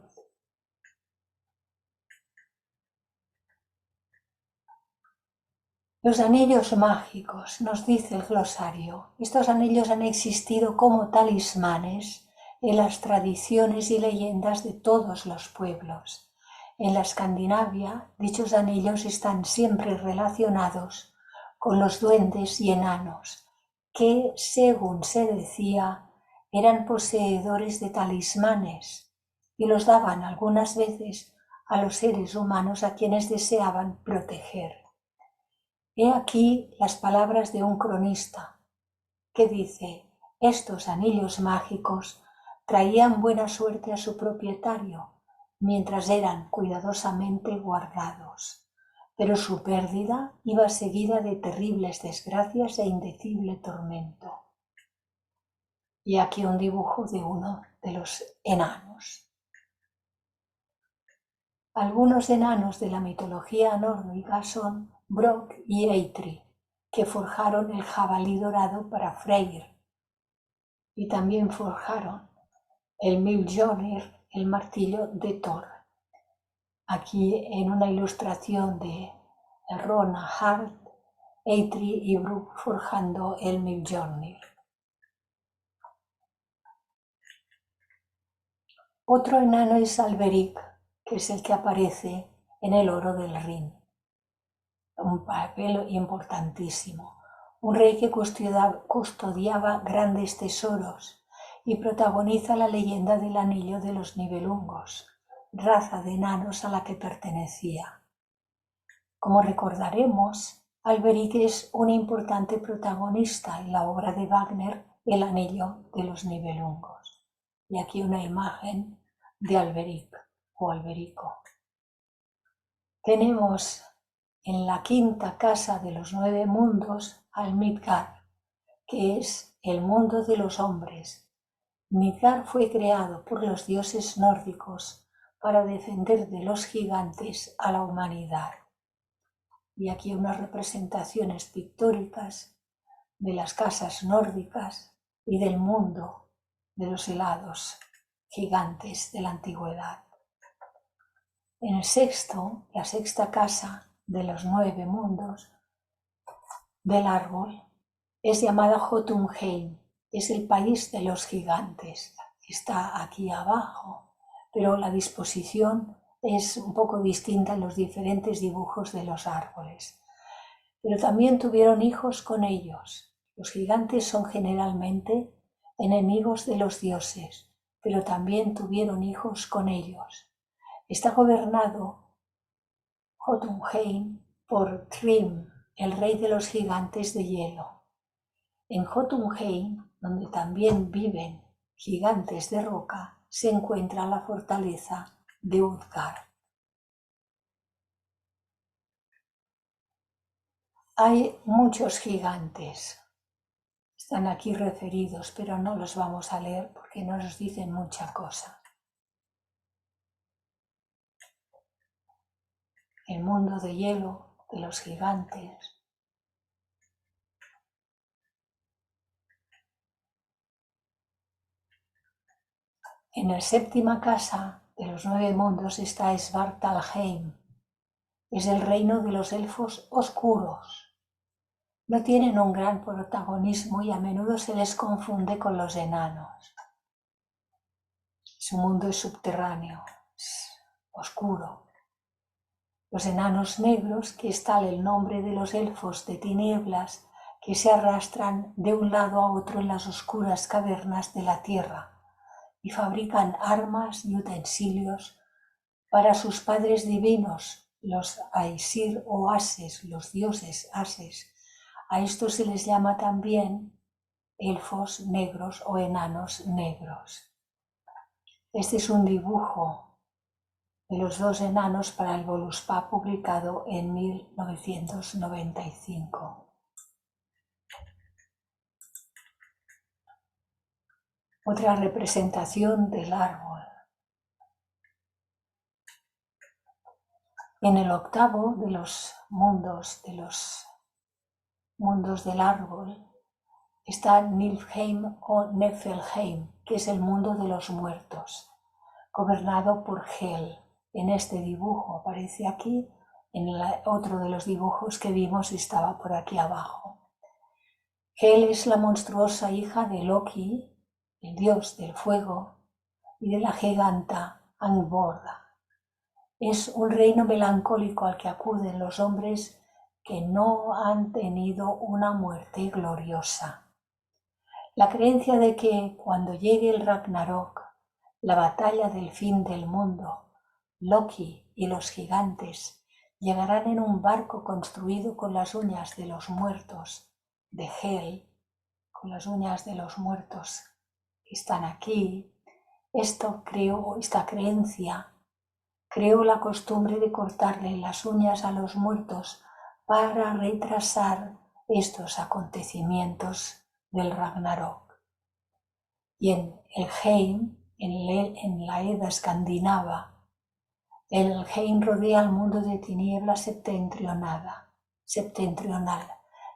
Los anillos mágicos, nos dice el glosario, estos anillos han existido como talismanes en las tradiciones y leyendas de todos los pueblos. En la Escandinavia, dichos anillos están siempre relacionados con los duendes y enanos, que, según se decía, eran poseedores de talismanes y los daban algunas veces a los seres humanos a quienes deseaban proteger. He aquí las palabras de un cronista que dice: estos anillos mágicos traían buena suerte a su propietario mientras eran cuidadosamente guardados, pero su pérdida iba seguida de terribles desgracias e indecible tormento. Y aquí un dibujo de uno de los enanos. Algunos enanos de la mitología nórdica son Brok y Eitri, que forjaron el jabalí dorado para Freyr, y también forjaron el Mjolnir, el martillo de Thor. Aquí en una ilustración de Rona Hart, Eitri y Brok forjando el Mjolnir. Otro enano es Alberic, que es el que aparece en el oro del Rin. Un papel importantísimo. Un rey que custodiaba grandes tesoros y protagoniza la leyenda del anillo de los Nibelungos, raza de enanos a la que pertenecía. Como recordaremos, Alberic es un importante protagonista en la obra de Wagner, El anillo de los Nibelungos. Y aquí una imagen de Alberic o Alberico. Tenemos en la quinta casa de los 9 mundos al Midgard, que es el mundo de los hombres. Midgard fue creado por los dioses nórdicos para defender de los gigantes a la humanidad. Y aquí unas representaciones pictóricas de las casas nórdicas y del mundo de los helados. gigantes de la antigüedad. En el sexto, la sexta casa de los 9 mundos del árbol es llamada Jotunheim, es el país de los gigantes, está aquí abajo, pero la disposición es un poco distinta en los diferentes dibujos de los árboles. Pero también tuvieron hijos con ellos. Los gigantes son generalmente enemigos de los dioses, pero también tuvieron hijos con ellos. Está gobernado Jotunheim por Thrym, el rey de los gigantes de hielo. En Jotunheim, donde también viven gigantes de roca, se encuentra la fortaleza de Utgard. Hay muchos gigantes, están aquí referidos, pero no los vamos a leer porque no nos dicen mucha cosa. El mundo de hielo, de los gigantes. En la séptima casa de los 9 mundos está Svartalheim. Es el reino de los elfos oscuros. No tienen un gran protagonismo y a menudo se les confunde con los enanos. Su mundo es subterráneo, es oscuro. Los enanos negros, que es tal el nombre de los elfos de tinieblas, que se arrastran de un lado a otro en las oscuras cavernas de la tierra y fabrican armas y utensilios para sus padres divinos, los Aesir o Ases, los dioses Ases. A estos se les llama también elfos negros o enanos negros. Este es un dibujo de los 2 enanos para el Voluspa publicado en 1995. Otra representación del árbol. En el octavo de los mundos del árbol, está Niflheim o Nefelheim, que es el mundo de los muertos, gobernado por Hel. En este dibujo aparece aquí, en otro de los dibujos que vimos estaba por aquí abajo. Hel es la monstruosa hija de Loki, el dios del fuego, y de la giganta Angborda. Es un reino melancólico al que acuden los hombres que no han tenido una muerte gloriosa. La creencia de que cuando llegue el Ragnarok, la batalla del fin del mundo, Loki y los gigantes llegarán en un barco construido con las uñas de los muertos de Hel, con las uñas de los muertos que están aquí. Esta creencia creó la costumbre de cortarle las uñas a los muertos para retrasar estos acontecimientos del Ragnarok. Y en Helheim, en la Edda escandinava, el Helheim rodea el mundo de tinieblas septentrional,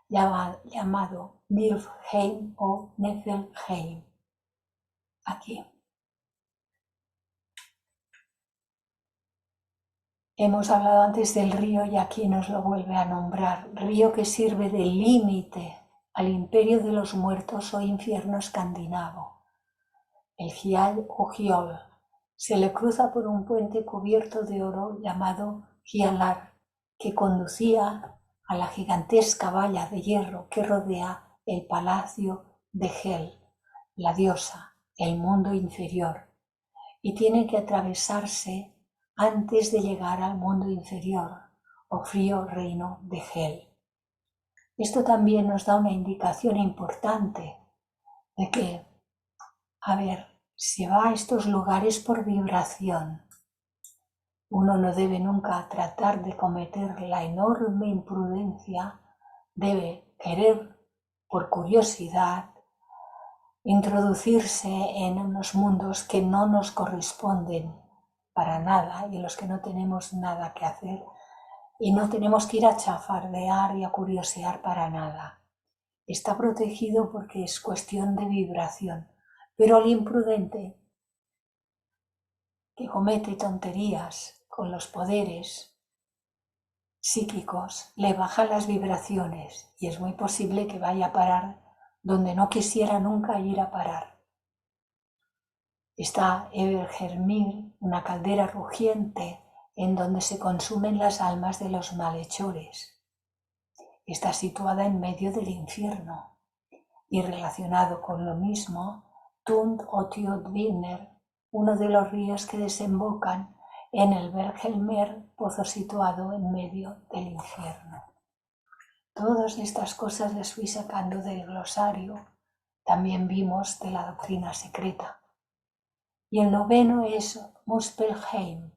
llamado Niflheim o Nefelheim. Aquí. Hemos hablado antes del río y aquí nos lo vuelve a nombrar, río que sirve de límite al imperio de los muertos o infierno escandinavo. El Gial o Giol se le cruza por un puente cubierto de oro llamado Gialar, que conducía a la gigantesca valla de hierro que rodea el palacio de Hel, la diosa, el mundo inferior, y tiene que atravesarse antes de llegar al mundo inferior o frío reino de Hel. Esto también nos da una indicación importante de que, se va a estos lugares por vibración. Uno no debe nunca tratar de cometer la enorme imprudencia, debe querer, por curiosidad, introducirse en unos mundos que no nos corresponden para nada y en los que no tenemos nada que hacer y no tenemos que ir a chafardear y a curiosear para nada. Está protegido porque es cuestión de vibración, pero el imprudente que comete tonterías con los poderes psíquicos, le bajan las vibraciones y es muy posible que vaya a parar donde no quisiera nunca ir a parar. Está Evergermir, una caldera rugiente en donde se consumen las almas de los malhechores. Está situada en medio del infierno y relacionado con lo mismo, Tund o Tjodviner, uno de los ríos que desembocan en el Vergelmer, pozo situado en medio del infierno. Todas estas cosas las fui sacando del glosario, también vimos de la doctrina secreta. Y el noveno es Muspelheim,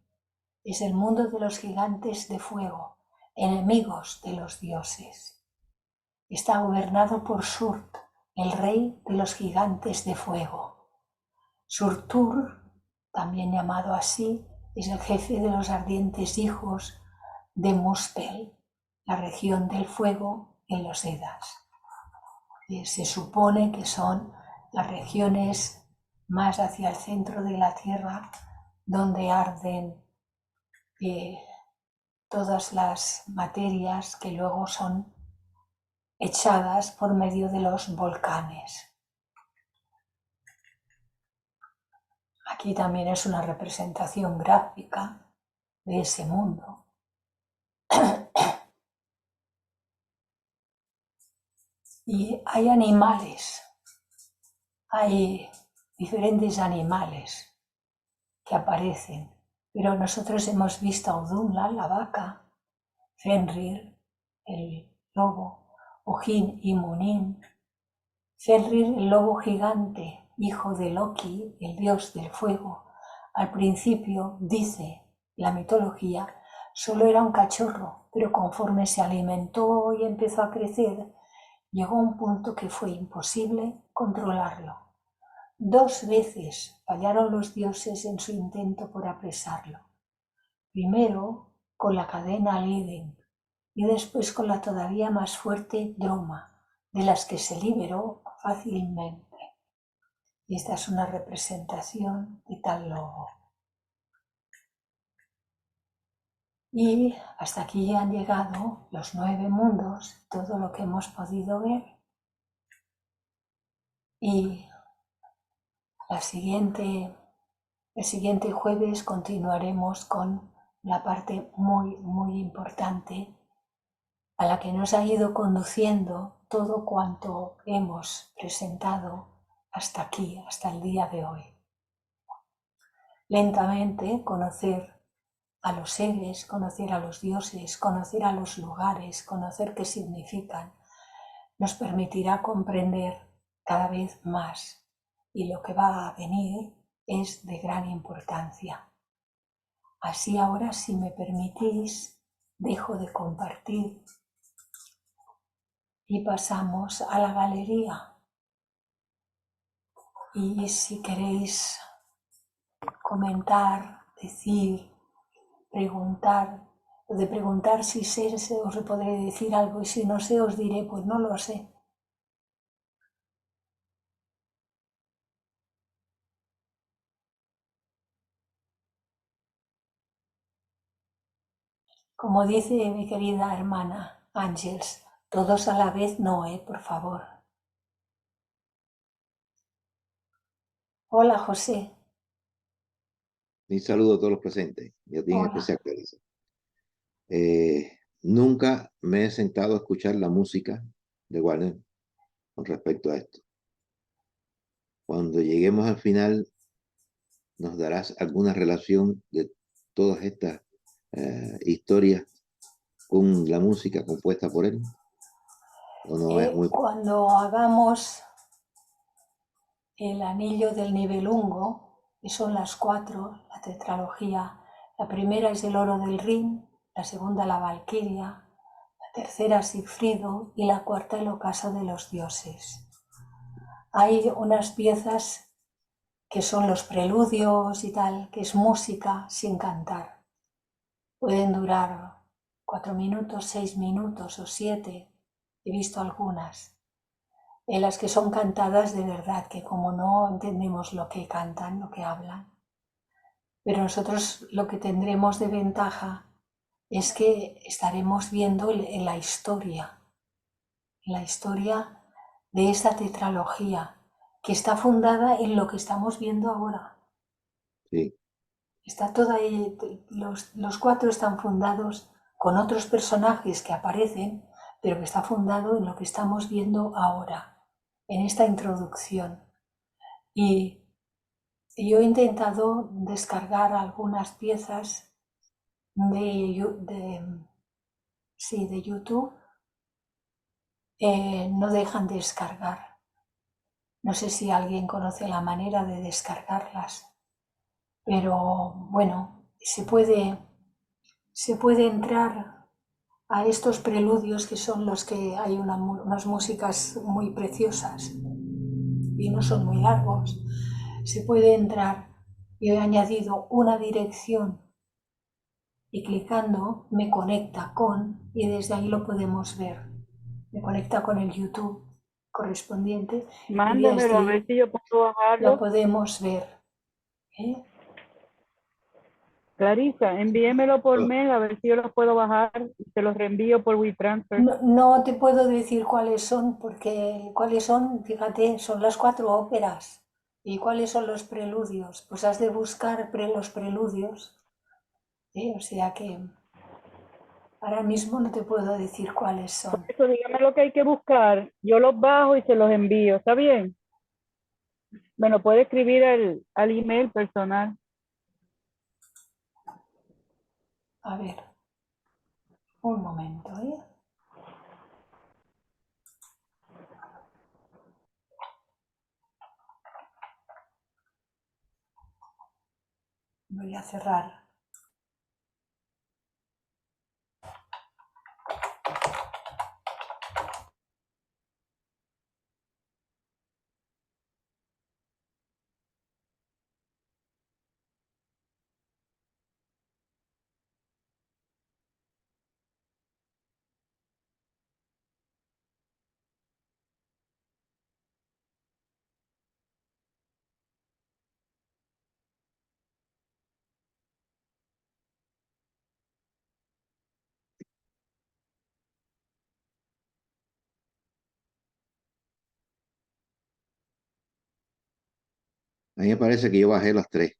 es el mundo de los gigantes de fuego, enemigos de los dioses. Está gobernado por Surt, el rey de los gigantes de fuego. Surtur, también llamado así, es el jefe de los ardientes hijos de Muspel, la región del fuego en los Edas. Se supone que son las regiones más hacia el centro de la Tierra donde arden todas las materias que luego son echadas por medio de los volcanes. Aquí también es una representación gráfica de ese mundo. Y hay animales, hay diferentes animales que aparecen, pero nosotros hemos visto a Udumla, la vaca, Fenrir, el lobo, Ojin y Munin. Fenrir, el lobo gigante, hijo de Loki, el dios del fuego, al principio, dice la mitología, solo era un cachorro, pero conforme se alimentó y empezó a crecer, llegó a un punto que fue imposible controlarlo. 2 veces fallaron los dioses en su intento por apresarlo. Primero con la cadena Liden y después con la todavía más fuerte Droma, de las que se liberó fácilmente. Y esta es una representación de tal lobo. Y hasta aquí han llegado los 9 mundos, todo lo que hemos podido ver. Y el siguiente jueves continuaremos con la parte muy, muy importante a la que nos ha ido conduciendo todo cuanto hemos presentado hasta aquí, hasta el día de hoy. Lentamente conocer a los seres, conocer a los dioses, conocer a los lugares, conocer qué significan, nos permitirá comprender cada vez más y lo que va a venir es de gran importancia. Así ahora, si me permitís, dejo de compartir y pasamos a la galería. Y si queréis comentar, decir, preguntar, o de preguntar si sé, os podré decir algo y si no sé os diré, pues no lo sé. Como dice mi querida hermana Ángels, todos a la vez no, por favor. Hola, José. Un saludo a todos los presentes y a ti en Hola. especial, Clarisa. Nunca me he sentado a escuchar la música de Warner con respecto a esto. Cuando lleguemos al final, ¿nos darás alguna relación de todas estas historias con la música compuesta por él? ¿O no es muy... Cuando hagamos el anillo del Nibelungo, que son las 4, la tetralogía, la primera es el oro del Rin, la segunda la Valquiria, la tercera Sigfrido y la cuarta el ocaso de los dioses. Hay unas piezas que son los preludios y tal, que es música sin cantar. Pueden durar 4 minutos, 6 minutos o 7, he visto algunas. En las que son cantadas de verdad, que como no entendemos lo que cantan, lo que hablan, Pero nosotros lo que tendremos de ventaja es que estaremos viendo en la historia de esta tetralogía, que está fundada en lo que estamos viendo ahora. Sí. Está toda ahí, los cuatro están fundados con otros personajes que aparecen, pero que está fundado en lo que estamos viendo ahora, en esta introducción. Y yo he intentado descargar algunas piezas de YouTube. No dejan descargar. No sé si alguien conoce la manera de descargarlas, pero bueno, se puede entrar a estos preludios, que son los que hay unas músicas muy preciosas y no son muy largos. Se puede entrar. Yo he añadido una dirección y clicando me conecta con, y desde ahí lo podemos ver. Me conecta con el YouTube correspondiente y Mándemelo a desde ver si yo puedo lo bajarlo. podemos ver. Clarisa, envíemelo por mail a ver si yo lo puedo bajar y se los reenvío por WeTransfer. No te puedo decir cuáles son, porque cuáles son, fíjate, son las 4 óperas. ¿Y cuáles son los preludios? Pues has de buscar los preludios. O sea que ahora mismo no te puedo decir cuáles Por son. eso dígame lo que hay que buscar. Yo los bajo y se los envío. ¿Está bien? Me lo puede escribir al email personal. A ver, un momento, ¿eh? Voy a cerrar. A mí me parece que yo bajé las tres.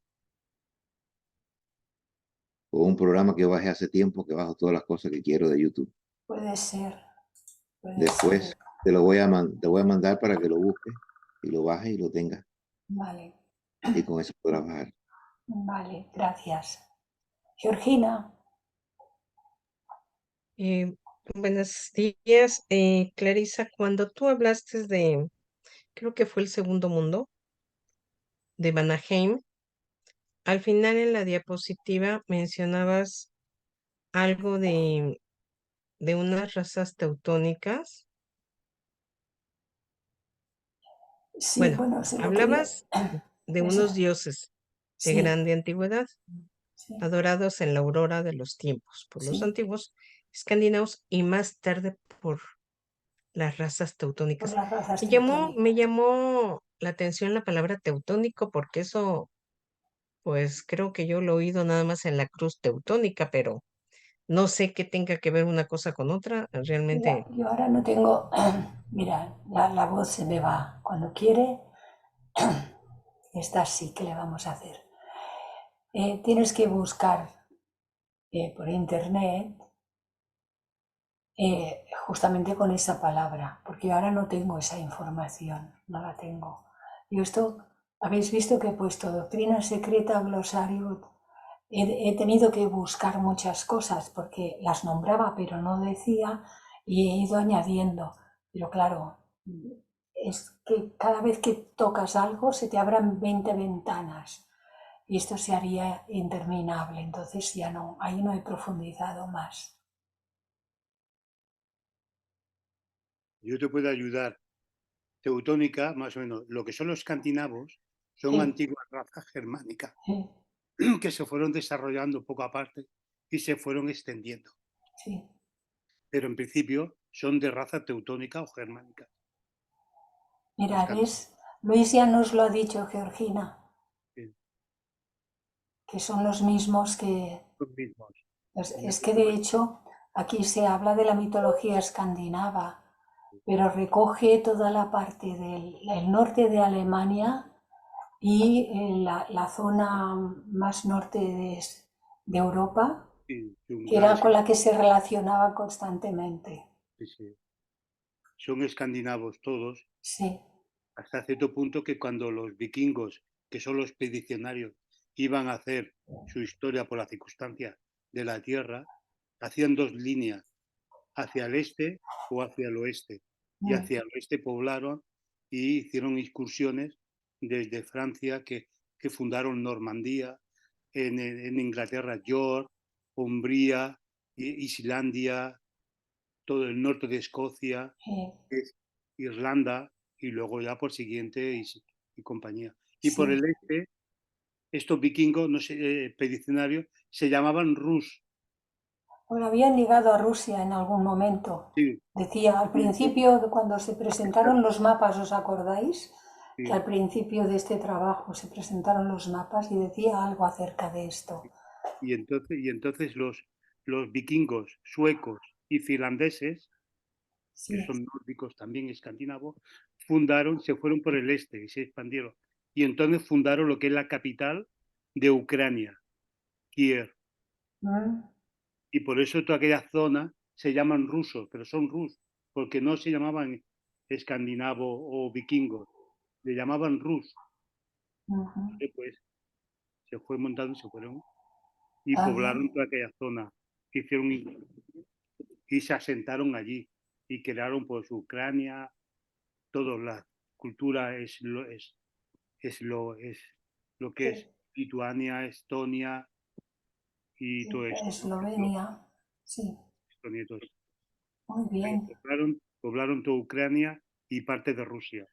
O un programa que yo bajé hace tiempo que bajo todas las cosas que quiero de YouTube. Puede ser, puede ser. Después te voy a mandar para que lo busques y lo bajes y lo tengas. Vale, Y con eso podrás bajar. vale, gracias. Georgina, Eh, Buenos días, Clarisa. Cuando tú hablaste de, creo que fue el segundo mundo, de Vanaheim, al final en la diapositiva mencionabas algo de unas razas teutónicas. sí, Bueno, bueno, se lo quería. hablabas de unos dioses de Sí, grande antigüedad, sí, adorados en la aurora de los tiempos por los sí, antiguos escandinavos y más tarde por las razas por teutónicas. las razas Me teutónicas. llamó la atención la palabra teutónico porque eso, pues creo que yo lo he oído nada más en la cruz teutónica, pero no sé qué tenga que ver una cosa con otra. Mira, Realmente, yo ahora no tengo, mira, la voz se me va cuando quiere. Esta sí que le vamos a hacer. Tienes que buscar por internet justamente con esa palabra, porque yo ahora no tengo esa información, no la tengo. Yo esto, habéis visto que he puesto doctrina secreta, glosario. He tenido que buscar muchas cosas porque las nombraba pero no decía, y he ido añadiendo. Pero claro, es que cada vez que tocas algo se te abran 20 ventanas y esto se haría interminable. Entonces ya no, ahí no he profundizado más. Yo te puedo ayudar. Teutónica, más o menos, lo que son los escandinavos son Sí, antiguas razas germánicas sí, que se fueron desarrollando poco aparte y se fueron extendiendo. sí. Pero en principio son de raza teutónica o germánica. Mira, ¿ves? Luis ya nos lo ha dicho, Georgina. Sí. que son los mismos que... Los mismos. Es que de hecho aquí se habla de la mitología escandinava, pero recoge toda la parte del norte de Alemania y la zona más norte de Europa, Sí, que era con la que se relacionaba constantemente. sí, sí. Son escandinavos todos, Sí, hasta cierto punto que cuando los vikingos, que son los expedicionarios, iban a hacer su historia por la circunstancia de la Tierra, hacían dos líneas, hacia el este o hacia el oeste. Y hacia el oeste poblaron y hicieron excursiones desde Francia, que fundaron Normandía, en Inglaterra, York, Umbría, Islandia, todo el norte de Escocia, Irlanda, y luego ya por siguiente y compañía. Y por sí. el este, estos vikingos, no sé, expedicionarios, se llamaban Rus. Bueno, habían llegado a Rusia en algún momento. Sí, Decía, al principio, cuando se presentaron los mapas, ¿os acordáis? Que sí. al principio de este trabajo se presentaron los mapas y decía algo acerca de esto. Y entonces los vikingos suecos y finlandeses, que Sí, son nórdicos también escandinavos, se fueron por el este y se expandieron. Y entonces fundaron lo que es la capital de Ucrania, Kiev. mm, Y por eso toda aquella zona se llaman rusos, pero son rus, porque no se llamaban escandinavos o vikingos, le llamaban rus. ujú. Pues se fue montando y se fueron y Ah, bien. poblaron toda aquella zona. Hicieron y se asentaron allí y crearon pues Ucrania, toda la cultura es lo que es Lituania, Estonia y todo esto, ¿no? Eslovenia, sí, Estonia y todo esto. muy Pero bien. poblaron toda Ucrania y parte de Rusia.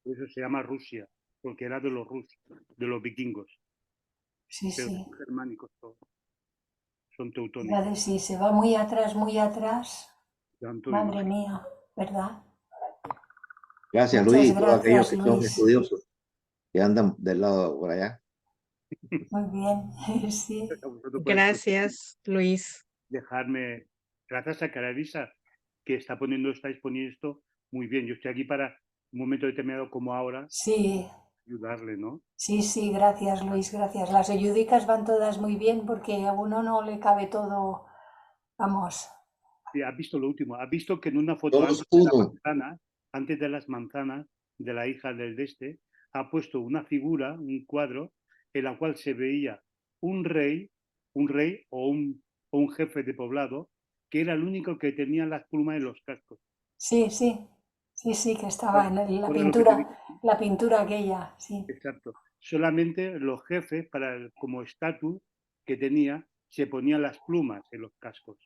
Por eso se llama Rusia, porque era de los rusos, de los vikingos, Sí, pero sí. son germánicos todos, son Iba a teutónicos. decir, se va muy atrás, Tanto madre imagino. mía, ¿verdad? Gracias, Luis, Muchas y todos aquellos gracias, que son Luis. estudiosos, que andan del lado por allá. Muy bien, sí. A vosotros por Gracias, Luis. dejarme, gracias a Cararisa, que estáis poniendo esto muy bien. Yo estoy aquí para un momento determinado como ahora, Sí, ayudarle, ¿no? sí, sí, gracias, Luis, gracias. Las ayudicas van todas muy bien porque a uno no le cabe todo, vamos. Sí, has visto lo último, has visto que en una foto Somos uno. antes de las manzanas de la hija del ha puesto una figura, un cuadro, en la cual se veía un rey o un jefe de poblado, que era el único que tenía las plumas en los cascos. Sí, sí, sí, sí, que estaba en ¿Recuerdas lo que te digo? la pintura aquella, sí. Exacto. Solamente los jefes, como estatus que tenía, se ponían las plumas en los cascos.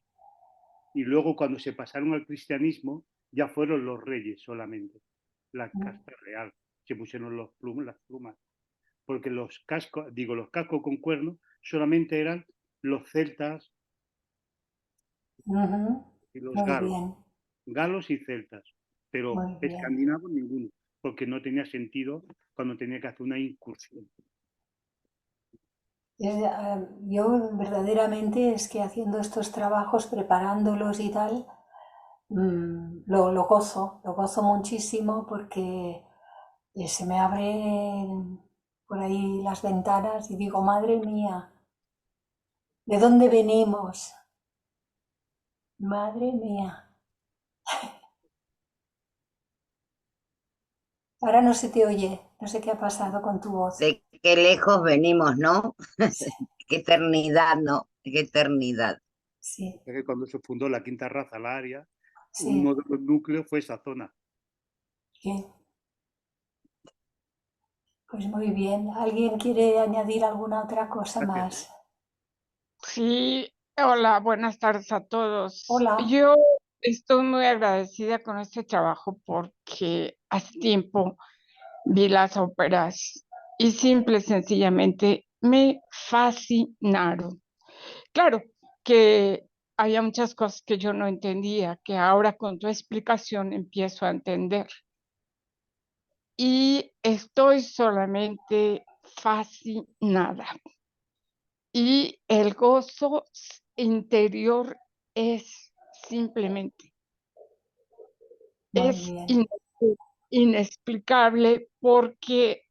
Y luego cuando se pasaron al cristianismo, ya fueron los reyes solamente, la casta real, se pusieron las plumas. Porque los cascos con cuernos solamente eran los celtas Ujú. y los Muy bien, galos y celtas, pero muy bien. escandinavos ninguno, porque no tenía sentido cuando tenía que hacer una incursión. Yo verdaderamente es que haciendo estos trabajos, preparándolos y tal, lo gozo muchísimo porque se me abren por ahí las ventanas y digo, madre mía, ¿de dónde venimos? Madre mía. Ahora no se te oye, no sé qué ha pasado con tu voz. De qué lejos venimos, ¿no? Sí, Qué eternidad, ¿no? Qué eternidad. sí, Que cuando se fundó la quinta raza, la Aria, sí, uno de los núcleos fue esa zona. sí. Pues muy bien. ¿Alguien quiere añadir alguna otra cosa Gracias. más? Sí, hola, buenas tardes a todos. Hola. Yo estoy muy agradecida con este trabajo porque hace tiempo vi las óperas y simple y sencillamente me fascinaron. Claro que había muchas cosas que yo no entendía, que ahora con tu explicación empiezo a entender. Y estoy solamente fascinada. Y el gozo interior es simplemente, Muy es bien. inexplicable porque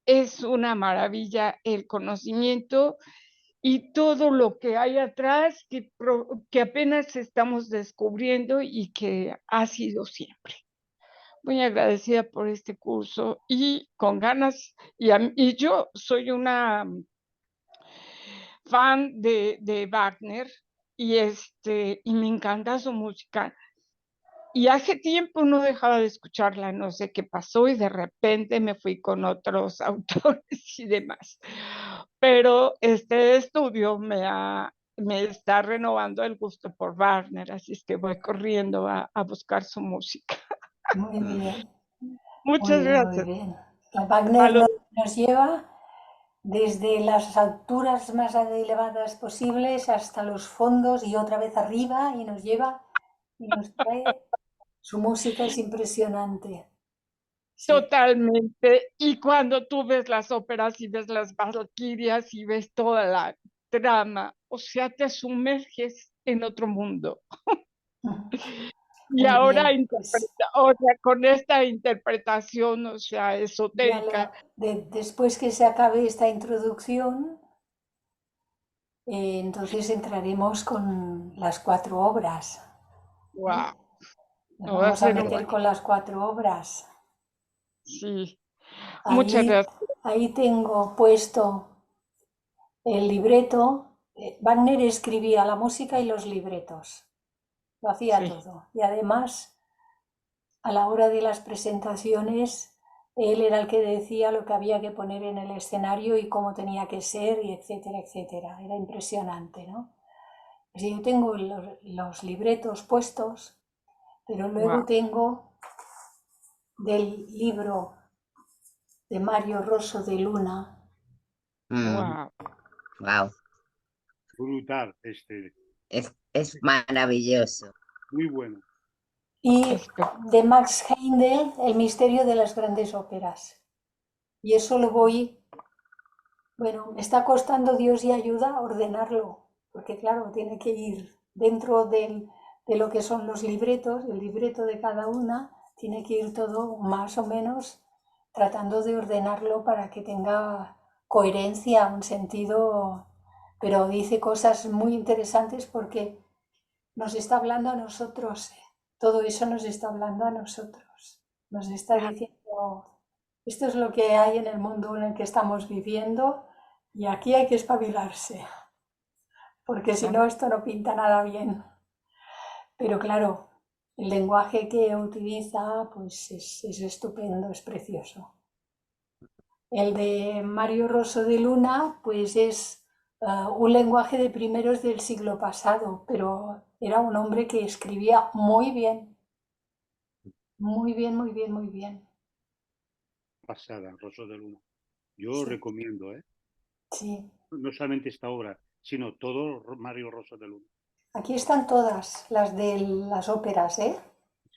es una maravilla el conocimiento y todo lo que hay atrás que apenas estamos descubriendo y que ha sido siempre. Muy agradecida por este curso y con ganas, y yo soy una fan de Wagner y me encanta su música. Y hace tiempo no dejaba de escucharla, no sé qué pasó y de repente me fui con otros autores y demás. Pero este estudio me está renovando el gusto por Wagner, así es que voy corriendo a buscar su música. Muy bien. Muy Muchas bien, muy gracias. bien. A Wagner los nos lleva desde las alturas más elevadas posibles hasta los fondos y otra vez arriba y nos lleva y nos trae. Su música es impresionante. Sí, Totalmente. Y cuando tú ves las óperas y ves las valquirias y ves toda la trama, o sea, te sumerges en otro mundo. Y muy ahora bien. Pues o sea, con esta interpretación, o sea, ya esotérica, después que se acabe esta introducción, entonces entraremos con las 4 obras. wow, Nos va a vamos a ser meter con las 4 obras. sí. Muchas Ahí, gracias. ahí tengo puesto el libreto. Wagner escribía la música y los libretos. Lo hacía Sí. todo. Y además, a la hora de las presentaciones, él era el que decía lo que había que poner en el escenario y cómo tenía que ser, y etcétera, etcétera. Era impresionante, ¿no? Pues yo tengo los libretos puestos, pero luego Wow, tengo del libro de Mario Rosso de Luna. wow. Wow, Brutal, es maravilloso. muy bueno. Y de Max Heindel, El misterio de las grandes óperas. Y eso lo voy, bueno, me está costando Dios y ayuda ordenarlo, porque claro, tiene que ir dentro de lo que son los libretos, el libreto de cada una, tiene que ir todo más o menos tratando de ordenarlo para que tenga coherencia, un sentido, pero dice cosas muy interesantes porque nos está hablando a nosotros, todo eso nos está hablando a nosotros, nos está diciendo, esto es lo que hay en el mundo en el que estamos viviendo y aquí hay que espabilarse, porque si no esto no pinta nada bien. Pero claro, el lenguaje que utiliza pues es estupendo, es precioso. El de Mario Rosso de Luna pues es un lenguaje de primeros del siglo pasado, pero era un hombre que escribía muy bien, muy bien, muy bien, muy bien. Pasada, Rosso de Luna. Yo Sí, recomiendo, sí. no solamente esta obra, sino todo Mario Rosso de Luna. Aquí están todas las de las óperas, ¿eh?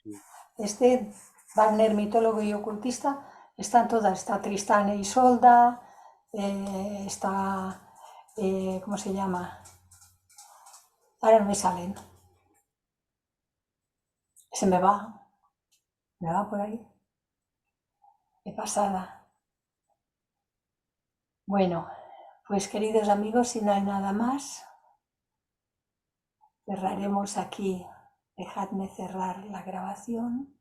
Sí. Este Wagner, mitólogo y ocultista, están todas. Está Tristán e Isolda, está, ¿cómo se llama? Ahora no me salen. Se me va por ahí. Qué pasada. Bueno, pues queridos amigos, si no hay nada más, cerraremos aquí. Dejadme cerrar la grabación.